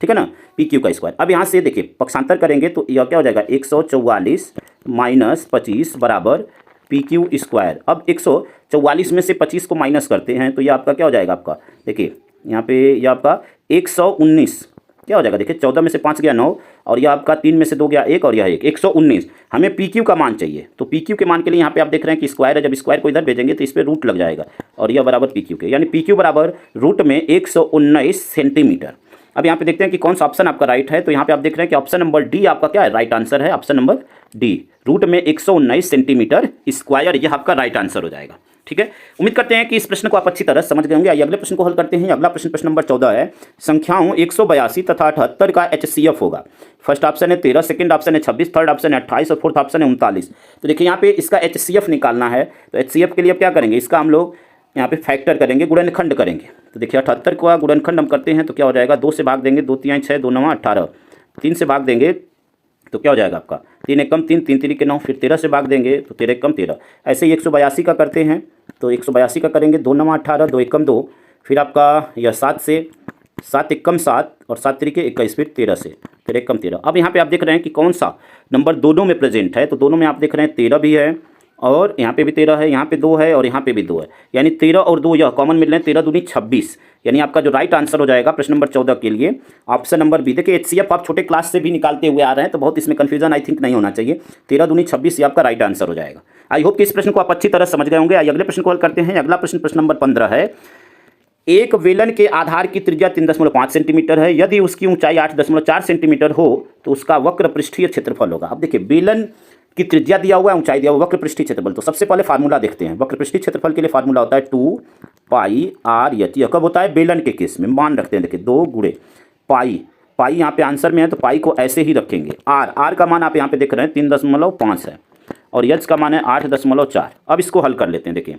ठीक है ना, पी क्यू का स्क्वायर। अब यहाँ से देखिए पक्षांतर करेंगे तो यह क्या हो जाएगा? 144 माइनस 25 बराबर पी क्यू स्क्वायर। अब 144 में से 25 को माइनस करते हैं तो यह आपका क्या हो जाएगा? आपका देखिए यहाँ पे यह आपका 119 क्या हो जाएगा? देखिए 14 में से 5 गया 9, और यह आपका 3 में से 2 गया 1, और यह 1, 119। हमें पी क्यू का मान चाहिए, तो पी क्यू के मान के लिए यहाँ पे आप देख रहे हैं कि स्क्वायर है, जब स्क्वायर को इधर भेजेंगे तो इस पर रूट लग जाएगा, और यह बराबर पी क्यू के, यानी पी क्यू बराबर रूट में 119 सेंटीमीटर। अब यहाँ पे देखते हैं कि कौन सा ऑप्शन आपका राइट है। तो यहाँ पे आप देख रहे हैं कि ऑप्शन नंबर डी आपका क्या है? राइट आंसर है। ऑप्शन नंबर डी, रूट में 119 सेंटीमीटर स्क्वायर, यह आपका राइट आंसर हो जाएगा। ठीक है, उम्मीद करते हैं कि इस प्रश्न को आप अच्छी तरह समझ गए होंगे। आइए अगले प्रश्न को हल करते हैं। अगला प्रश्न, प्रश्न नंबर 14 है, संख्याओं 182 तथा 78 का HCF होगा। फर्स्ट ऑप्शन है 13, सेकंड ऑप्शन है 26, थर्ड ऑप्शन है 28 और फोर्थ ऑप्शन है 39। तो देखिए यहाँ पे इसका HCF निकालना है, तो HCF के लिए क्या करेंगे? इसका हम लोग यहाँ पे फैक्टर करेंगे, गुणनखंड करेंगे। तो देखिए 78 का गुणनखंड हम करते हैं तो क्या हो जाएगा? 2 से भाग देंगे, 2 3 6, 2 9 18, 3 से भाग देंगे तो क्या हो जाएगा आपका? 3 1 कम 3, 3 3 के 9, फिर 13 से भाग देंगे तो 13 1 कम 13। ऐसे ही 182 का करते हैं तो 182 का करेंगे, 2 9 18, 2 1 कम 2, फिर आपका यह 7 से 7 1 कम 7 और 7 3 के 21, फिर 13 से 13 1 कम 13। अब यहाँ पे आप देख रहे हैं कि कौन सा नंबर दोनों में प्रेजेंट है, तो दोनों में आप देख रहे हैं 13 भी है और यहाँ पे भी 13 है, यहाँ पे 2 है और यहाँ पे भी 2 है, यानी 13 और 2 यह कॉमन मिल रहे हैं, 13 दूनी 26, यानी आपका जो राइट आंसर हो जाएगा प्रश्न नंबर 14 के लिए ऑप्शन नंबर बी। देखिए HCF आप छोटे क्लास से भी निकालते हुए आ रहे हैं, तो बहुत इसमें कन्फ्यूजन आई थिंक नहीं होना चाहिए। 13 दूनी 26 ये आपका राइट आंसर हो जाएगा। आई होप कि इस प्रश्न को आप अच्छी तरह समझ गए होंगे। आइए अगले प्रश्न को हल करते हैं। अगला प्रश्न, प्रश्न नंबर 15 है, एक बेलन के आधार की त्रिज्या 3.5 सेंटीमीटर है। यदि उसकी ऊंचाई 8.4 सेंटीमीटर हो तो उसका वक्र पृष्ठीय क्षेत्रफल होगा। अब देखिए बेलन की त्रिज्या दिया हुआ है, ऊंचाई दिया हुआ, वक्र पृष्ठीय क्षेत्रफल। तो सबसे पहले फार्मूला देखते हैं। वक्र पृष्ठीय क्षेत्रफल के लिए फार्मूला होता है 2 पाई आर एच। यह कब होता है? बेलन के केस में। मान रखते हैं, देखिए 2 गुणे पाई, पाई यहाँ पे आंसर में है तो पाई को ऐसे ही रखेंगे। आर का मान आप यहाँ पे देख रहे हैं 3.5 है और एच का मान है 8.4। अब इसको हल कर लेते हैं। देखिए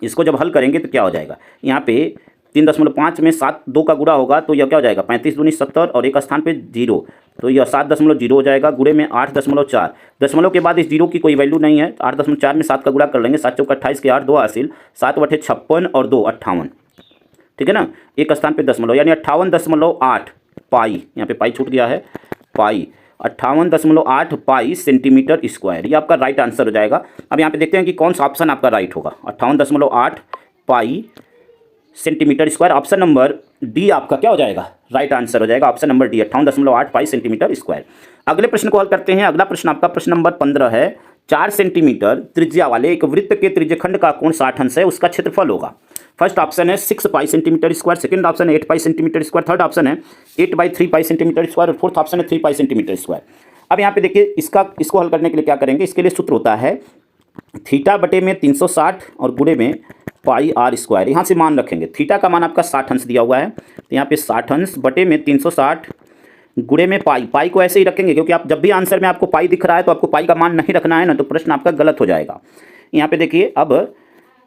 इसको जब हल करेंगे तो क्या हो जाएगा? यहाँ पे 3.5 में 7 2 का गुणा होगा तो यह क्या हो जाएगा? 35 दूनी 70 और एक स्थान पे 0, तो यह 7.0 हो जाएगा। गुणे में 8.4, दशमलव के बाद इस 0 की कोई वैल्यू नहीं है। 8.4 में 7 का गुणा कर लेंगे, 7 चौका 28 के 8, 2 हासिल, 7 बटे 56 और 2 58, ठीक है ना, एक स्थान पे दशमलव, यानी 58.8 पाई, यहाँ पे पाई छूट गया है, पाई 58.8 पाई सेंटीमीटर स्क्वायर, ये आपका राइट आंसर हो जाएगा। अब यहाँ पे देखते हैं कि कौन सा ऑप्शन आपका राइट होगा। 58.8 पाई centimetre square. Option number D आपका क्या हो जाएगा, राइट आंसर हो जाएगा। Option number D 58.85 centimetre square. अगले प्रश्न को हल करते हैं। अगला प्रश्न आपका प्रश्न नंबर 15 है। 4 सेंटीमीटर त्रिज्या वाले एक वृत्त के त्रिज्यखंड का कोण 60 अंश है, उसका क्षेत्रफल होगा। फर्स्ट ऑप्शन है 6 पाई सेंटीमीटर स्क्वायर, सेकंड ऑप्शन है 8 पाई सेंटीमीटर स्क्वायर, थर्ड ऑप्शन है 8/3 पाई सेंटीमीटर स्क्वायर और फोर्थ ऑप्शन है 3 पाई सेंटीमीटर स्क्वायर। अब यहाँ पे देखिए इसको हल करने के लिए क्या करेंगे, इसके लिए सूत्र होता है थीटा बटे में 360 और गुणे में पाई आर स्क्वायर। यहाँ से मान रखेंगे, थीटा का मान आपका 60 अंश दिया हुआ है, तो यहाँ पे 60 अंश बटे में 360 गुणे में पाई को ऐसे ही रखेंगे, क्योंकि आप जब भी आंसर में आपको पाई दिख रहा है तो आपको पाई का मान नहीं रखना है ना, तो प्रश्न आपका गलत हो जाएगा। यहाँ पे देखिए, अब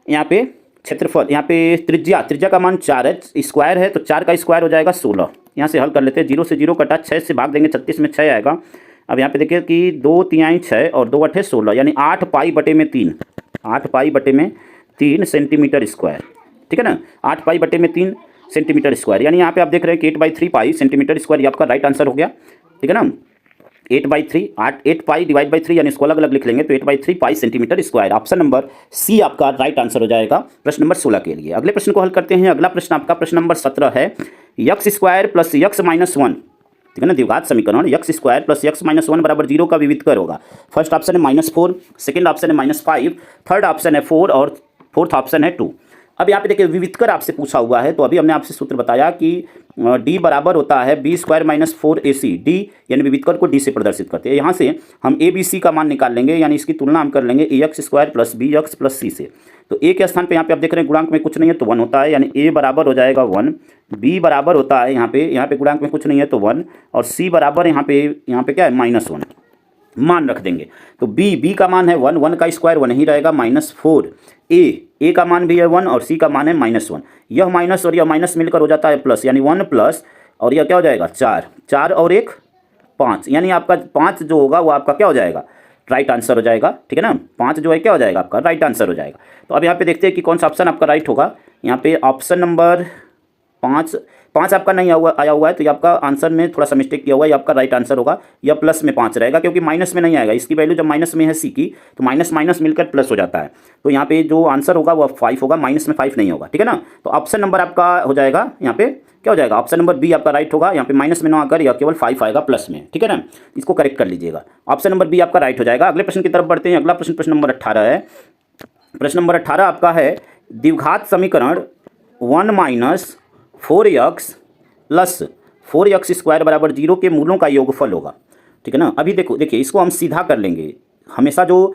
यहाँ पे क्षेत्रफल, यहाँ पे त्रिज्या का मान 4 है, स्क्वायर है तो 4 का स्क्वायर हो जाएगा 16। यहाँ से हल कर लेते हैं, 0 से 0 कटा, 6 से भाग देंगे 36 में 6 आएगा। अब यहाँ पे देखिए कि 2 तिहाई 6 और 2 अठे 16, यानी 8 पाई बटे में 3, 8 पाई बटे में 3 सेंटीमीटर स्क्वायर, ठीक है ना। 8 पाई बटे में 3 सेंटीमीटर स्क्वायर, यानी यहाँ पे आप देख रहे हैं कि 8/3 पाई सेंटीमीटर स्क्वायर, ये आपका राइट आंसर हो गया, ठीक है ना। 8/3 8 पाई डिवाइड बाई 3, यानी इसको अलग अलग लिख लेंगे तो 8/3 pi centimetre square. Option number C आपका राइट आंसर हो जाएगा प्रश्न नंबर 16 के लिए। अगले प्रश्न को हल करते हैं। अगला प्रश्न आपका प्रश्न नंबर 17 है। x square plus x minus 1, ठीक है ना, द्विघात समीकरण x square plus x minus 1 बराबर 0 का विविधकर होगा। फर्स्ट ऑप्शन है -4, सेकंड ऑप्शन है -5, थर्ड ऑप्शन है 4 और फोर्थ ऑप्शन है 2। अब यहाँ पे देखिए विविधकर आपसे पूछा हुआ है, तो अभी हमने आपसे सूत्र बताया कि d बराबर होता है b square minus 4ac, d यानी विविधकर को d से प्रदर्शित करते हैं। यहाँ से हम a b c का मान निकाल लेंगे, यानी इसकी तुलना हम कर लेंगे ax square plus bx plus c से। तो a के स्थान पे यहाँ पे आप देख रहे हैं गुणांक में कुछ नहीं है तो 1 होता है, यानी a बराबर हो जाएगा 1, b बराबर होता है यहाँ पे गुणांक में कुछ नहीं है तो 1, और c बराबर यहाँ पे क्या है -1 मान रख देंगे। तो b का मान है 1, 1 का स्क्वायर 1 ही रहेगा, -4 a का मान भी है 1 और c का मान है -1। यह माइनस और यह माइनस मिलकर हो जाता है प्लस, यानी 1 प्लस और यह क्या हो जाएगा 4 और 1 5, यानी आपका 5 जो होगा वो आपका क्या हो जाएगा, राइट आंसर हो जाएगा, ठीक है ना। 5 जो है क्या हो जाएगा आपका राइट आंसर हो जाएगा। तो अब यहाँ पे देखते हैं कि कौन सा ऑप्शन आपका राइट होगा। यहाँ पे ऑप्शन नंबर 5 आपका नहीं आया हुआ है, तो ये आपका आंसर में थोड़ा सा मिस्टेक किया हुआ है, ये आपका राइट आंसर होगा। यह प्लस में 5 रहेगा, क्योंकि माइनस में नहीं आएगा, इसकी वैल्यू जब माइनस में है सी की तो माइनस माइनस मिलकर प्लस हो जाता है। तो यहाँ पे जो आंसर होगा वो 5 होगा, माइनस में 5 नहीं होगा, ठीक है ना। तो ऑप्शन नंबर आपका हो जाएगा यहाँ पे क्या हो जाएगा, ऑप्शन नंबर बी आपका राइट होगा। यहाँ पे माइनस में ना आकर यह केवल 5 आएगा प्लस में, ठीक है ना। इसको करेक्ट कर लीजिएगा, ऑप्शन नंबर बी आपका राइट हो जाएगा। अगले प्रश्न की तरफ बढ़ते हैं। अगला प्रश्न प्रश्न नंबर 18 है। प्रश्न नंबर 18 आपका है द्विघात समीकरण 1 - 4x प्लस 4x स्क्वायर बराबर 0 के मूलों का योगफल होगा, ठीक है ना। अभी देखिए इसको हम सीधा कर लेंगे। हमेशा जो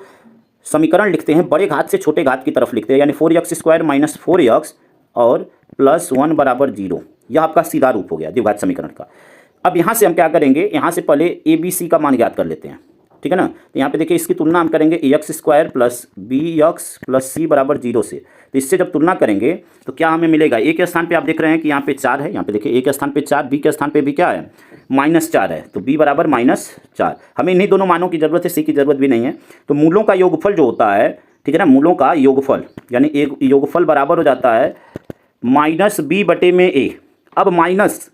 समीकरण लिखते हैं बड़े घात से छोटे घात की तरफ लिखते हैं, यानी 4x स्क्वायर माइनस 4x और प्लस 1 बराबर 0, यह आपका सीधा रूप हो गया द्विघात समीकरण का। अब यहाँ से हम क्या करेंगे, यहाँ से पहले a b c का मान ज्ञात कर लेते हैं, ठीक है ना। तो यहाँ पे देखिए इसकी तुलना हम करेंगे ax square plus bx plus c बराबर 0 से। तो इससे जब तुलना करेंगे तो क्या हमें मिलेगा, a के स्थान पे आप देख रहे हैं कि यहाँ पे 4 है, यहाँ पे देखिए a के स्थान पे 4, b के स्थान पे भी क्या है -4 है, तो b बराबर -4। हमें इन्हीं दोनों मानों की ज़रूरत है, c की ज़रूरत भी नहीं है। तो मूलों का योगफल जो होता है, ठीक है ना, मूलों का योगफल यानी एक योगफल बराबर हो जाता है -b बटे में a। अब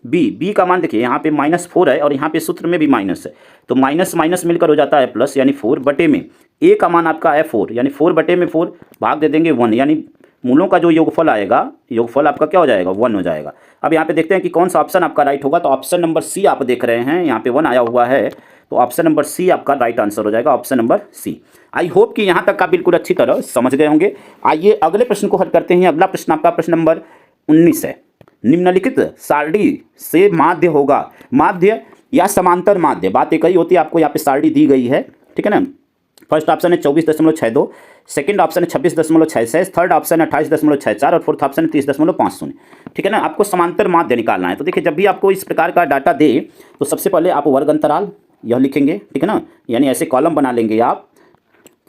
b का मान देखिए यहाँ पे -4 है और यहाँ पे सूत्र में भी माइनस है, तो माइनस माइनस मिलकर हो जाता है प्लस, यानी 4 बटे में a का मान आपका है 4, यानी 4 बटे में 4 भाग दे देंगे 1, यानी मूलों का जो योगफल आएगा, योगफल आपका क्या हो जाएगा 1 हो जाएगा। अब यहाँ पे देखते हैं कि कौन सा ऑप्शन आपका राइट होगा। तो ऑप्शन नंबर सी आप देख रहे हैं, यहाँ पे 1 आया हुआ है, तो ऑप्शन नंबर सी आपका राइट आंसर हो जाएगा, option number C. I hope कि यहाँ तक आप बिल्कुल अच्छी तरह समझ गए होंगे। आइए अगले प्रश्न को हल करते हैं। अगला प्रश्न आपका प्रश्न नंबर 19 है। निम्नलिखित सारणी से माध्य होगा, माध्य या समांतर माध्य, बात एक ही होती है। आपको यहाँ पे सारणी दी गई है, ठीक है ना। फर्स्ट ऑप्शन है 24.62, सेकंड ऑप्शन है 26.66, थर्ड ऑप्शन है 28.64 और फोर्थ ऑप्शन है 30.50, ठीक है ना। आपको समांतर माध्य निकालना है। तो देखिए जब भी आपको इस प्रकार का डाटा दे तो सबसे पहले आप वर्ग अंतराल यह लिखेंगे, ठीक है ना, यानी ऐसे कॉलम बना लेंगे आप।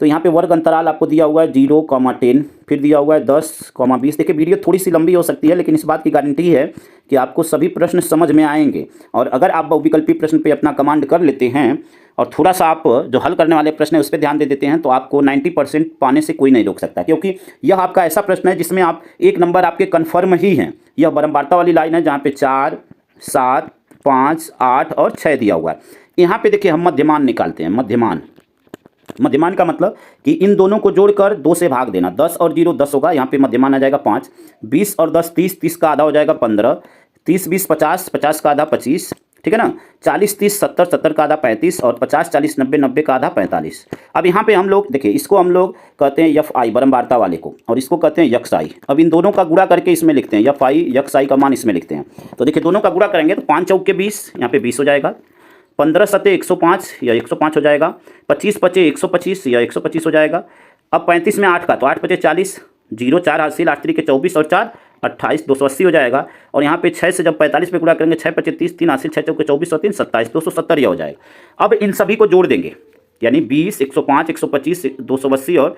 तो यहाँ पे वर्ग अंतराल आपको दिया हुआ है 0,10, फिर दिया हुआ है 10,20। देखिए वीडियो थोड़ी सी लंबी हो सकती है, लेकिन इस बात की गारंटी है कि आपको सभी प्रश्न समझ में आएंगे। और अगर आप बहुविकल्पी प्रश्न पे अपना कमांड कर लेते हैं और थोड़ा सा आप जो हल करने वाले प्रश्न है उस पर ध्यान दे देते हैं, तो आपको 90% पाने से कोई नहीं रोक सकता, क्योंकि यह आपका ऐसा प्रश्न है जिसमें आप 1 नंबर आपके कन्फर्म ही हैं। यह बारंबारता वाली लाइन है जहाँ पे 4, 7, 5, 8 और 6 दिया हुआ है। यहाँ पे देखिए हम मध्यमान निकालते हैं, मध्यमान मध्यमान का मतलब कि इन दोनों को जोड़कर 2 से भाग देना। 10 और 0 10 होगा, यहाँ पे मध्यमान आ जाएगा 5। 20 और 10 30, 30 का आधा हो जाएगा 15। 30 20 50, 50 का आधा 25, ठीक है ना। 40 30 70, 70 का आधा 35 और 50 40 90, 90 का आधा 45। अब यहाँ पे हम लोग देखिए, इसको हम लोग कहते हैं यफ आई, बारंबारता वाले को, और इसको कहते हैं यक्स आई। अब इन दोनों का गुणा करके इसमें लिखते हैं, यफ आई यक्स आई का मान इसमें लिखते हैं। तो देखिए दोनों का गुणा करेंगे तो 5 चौके 20, यहाँ पे 20 हो जाएगा। 15 सत्ते 105 या 105 हो जाएगा। 25 पचे 125 या 125 हो जाएगा। अब 35 में 8 का, तो 8 पचे 40, 0 4 हासिल, 8 3 के 24 और 4 28, 280 हो जाएगा। और यहाँ पे 6 से जब 45 पे गुणा करेंगे, 6 पचे 30, 3 हासिल, 6 चौके 24 और 3 27, 270 यह हो जाएगा। अब इन सभी को जोड़ देंगे, यानी 20 105 125 280 और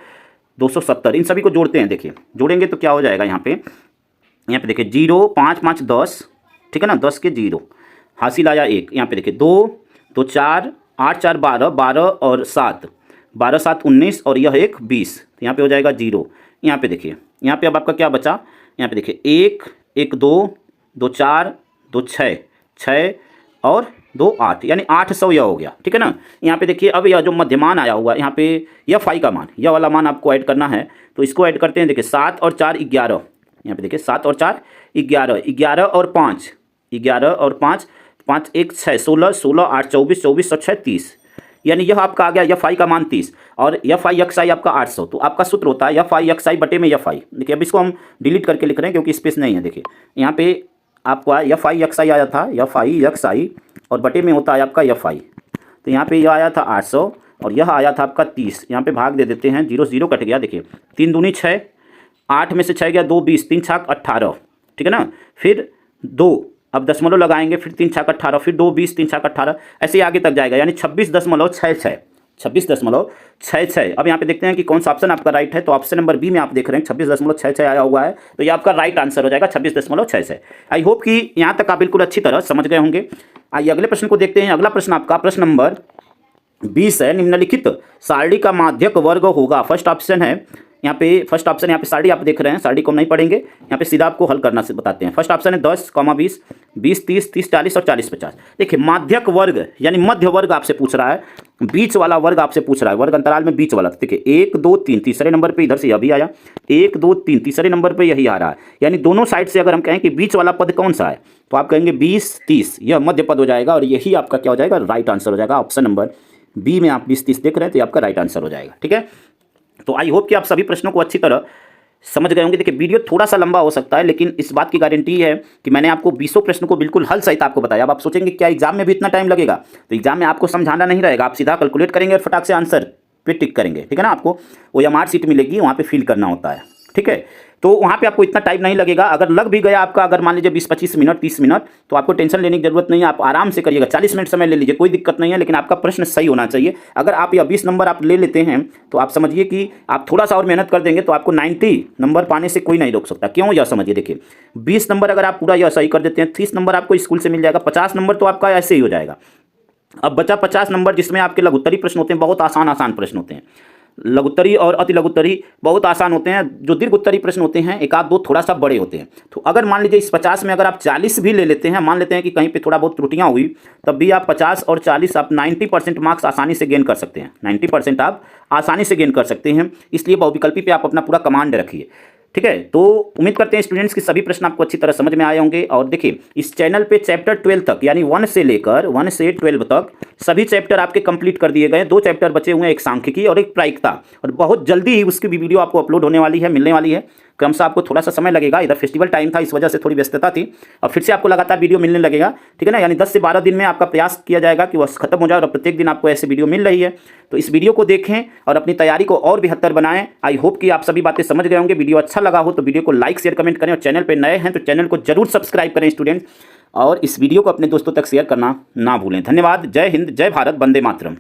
270, इन सभी को जोड़ते हैं। देखिए जोड़ेंगे तो क्या हो जाएगा, यहाँ पे देखिए 0 5 5 10, ठीक है ना, 10 के 0 हासिल आया 1। यहाँ पे देखिए 2 2 4 8 4 12, 12 और 7, 12 7 19 और यह एक 20, तो यहाँ पे हो जाएगा 0। यहाँ पे देखिए, यहाँ पे अब आपका क्या बचा, यहाँ पे देखिए 1 1 2 2 4 2 6 6 और 2 8, यानी 800 यह हो गया, ठीक है ना। यहाँ पे देखिए अब यह जो मध्यमान आया हुआ, यहाँ पे यह फाई का मान, यह वाला मान आपको ऐड करना है, तो इसको ऐड करते हैं। देखिए 7 और 4 11, यहाँ पे देखिए 7 और 4 11, 11 और 5 11 और 5 5 1 6 16 16 8 24 24 और 6 30, यानी यह आपका आ गया यफ आई का मान 30 और यफ आई एक्स आई आपका 800। तो आपका सूत्र होता है यफ आई एक्स आई बटे में यफ आई। देखिए अब इसको हम डिलीट करके लिख रहे हैं क्योंकि स्पेस नहीं है। देखिए यहाँ पे आपका यफ आई एक्स आई आया था, यफ आई एक्स आई, और बटे में होता है आपका यफ आई। तो यहाँ पे यह आया था 800 और यह आया था आपका 30। यहाँ पे भाग दे देते हैं, 0 0 कट गया। देखिए 3 दूनी 6, 8 में से 6 गया 2 20, 3 छाक 18, ठीक है ना। फिर 2, अब दशमलव लगाएंगे, फिर 3 छाक 18, फिर 2 20, 3 छाक 18, ऐसे ही आगे तक जाएगा, यानी 26.66 26.66। अब यहाँ पे देखते हैं कि कौन सा ऑप्शन आपका राइट है। तो ऑप्शन नंबर बी में आप देख रहे हैं 26.66 आया हुआ है, तो ये आपका राइट आंसर हो जाएगा 26.66। आई होप कि यहाँ तक आप बिल्कुल अच्छी तरह समझ गए होंगे। आइए अगले प्रश्न को देखते हैं। अगला प्रश्न आपका प्रश्न नंबर 20 है। निम्नलिखित सारणी का माध्यक वर्ग होगा। फर्स्ट ऑप्शन है यहाँ पे, फर्स्ट ऑप्शन यहाँ पे सारणी आप देख रहे हैं, सारणी को नहीं पढ़ेंगे, यहाँ पे सीधा आपको हल करना से बताते हैं। फर्स्ट ऑप्शन है 10, 20 20 30 30 40 और 40 50। देखिए माध्यक वर्ग यानी मध्य वर्ग आपसे पूछ रहा है, बीच वाला वर्ग आपसे पूछ रहा है, वर्ग अंतराल में बीच वाला। देखिए 1 2 3 तीसरे नंबर पे इधर से यह भी आया, 1 2 3 तीसरे नंबर पे यही आ रहा है, यानी दोनों साइड से अगर हम कहें कि बीच वाला पद कौन सा है, तो आप कहेंगे 20 30, यह मध्य पद हो जाएगा और यही आपका क्या हो जाएगा, राइट आंसर हो जाएगा। ऑप्शन नंबर बी में आप 20 30 देख रहे हैं, तो आपका राइट आंसर हो जाएगा। ठीक है, तो आई होप कि आप सभी प्रश्नों को अच्छी तरह समझ गए होंगे। देखिए वीडियो थोड़ा सा लंबा हो सकता है, लेकिन इस बात की गारंटी है कि मैंने आपको 20 प्रश्न को बिल्कुल हल सहित आपको बताया। अब आप सोचेंगे क्या एग्जाम में भी इतना टाइम लगेगा, तो एग्जाम में आपको समझाना नहीं रहेगा, आप सीधा कैलकुलेट करेंगे और फटाक से आंसर पे टिक करेंगे। ठीक है ना, आपको वो एमआर सीट मिलेगी, वहाँ पे फिल करना होता है। ठीक है, तो वहाँ पे आपको इतना टाइम नहीं लगेगा। अगर लग भी गया आपका, अगर मान लीजिए 20-25 मिनट 30 मिनट, तो आपको टेंशन लेने की जरूरत नहीं है, आप आराम से करिएगा। 40 मिनट समय ले लीजिए, कोई दिक्कत नहीं है, लेकिन आपका प्रश्न सही होना चाहिए। अगर आप यह 20 नंबर आप ले लेते हैं, तो आप समझिए कि आप थोड़ा सा और मेहनत कर देंगे तो आपको 90 नंबर पाने से कोई नहीं रोक सकता। क्यों, यह समझिए। देखिए 20 नंबर अगर आप पूरा यह सही कर देते हैं, 30 नंबर आपको स्कूल से मिल जाएगा, 50 नंबर तो आपका ऐसे ही हो जाएगा। अब बचा 50 नंबर, जिसमें आपके लघुत्तरी प्रश्न होते हैं, बहुत आसान प्रश्न होते हैं। लघुत्तरी और अति लघुत्तरी बहुत आसान होते हैं। जो दीर्घ उत्तरी प्रश्न होते हैं, एक आध दो थोड़ा सा बड़े होते हैं। तो अगर मान लीजिए इस 50 में अगर आप 40 भी ले लेते हैं, मान लेते हैं कि कहीं पे थोड़ा बहुत त्रुटियां हुई, तब भी आप 50 और 40 आप 90% मार्क्स आसानी से गेन कर सकते हैं। 90% आप आसानी से गेन कर सकते हैं। इसलिए बहुविकल्पी पे आप अपना पूरा कमांड रखिए। ठीक है, तो उम्मीद करते हैं स्टूडेंट्स की सभी प्रश्न आपको अच्छी तरह समझ में आए होंगे। और देखिए इस चैनल पे चैप्टर 12 तक, यानी 1 से लेकर 1 से 12 तक सभी चैप्टर आपके कंप्लीट कर दिए गए। 2 चैप्टर बचे हुए हैं, एक सांख्यिकी और एक प्रायिकता, और बहुत जल्दी ही उसकी भी वीडियो आपको अपलोड होने वाली है, मिलने वाली है। क्रमशः आपको थोड़ा सा समय लगेगा, इधर फेस्टिवल टाइम था, इस वजह से थोड़ी व्यस्तता थी, और फिर से आपको लगातार वीडियो मिलने लगेगा। ठीक है ना, यानी 10 से 12 दिन में आपका प्रयास किया जाएगा कि वह खत्म हो जाए, और प्रत्येक दिन आपको ऐसे वीडियो मिल रही है। तो इस वीडियो को देखें और अपनी तैयारी को और बेहतर बनाएं। आई होप कि आप सभी बातें समझ गए होंगे। वीडियो अच्छा लगा हो तो वीडियो को लाइक शेयर कमेंट करें, और चैनल पर नए हैं तो चैनल को जरूर सब्सक्राइब करें स्टूडेंट्स, और इस वीडियो को अपने दोस्तों तक शेयर करना ना भूलें। धन्यवाद। जय हिंद, जय भारत, वंदे मातरम।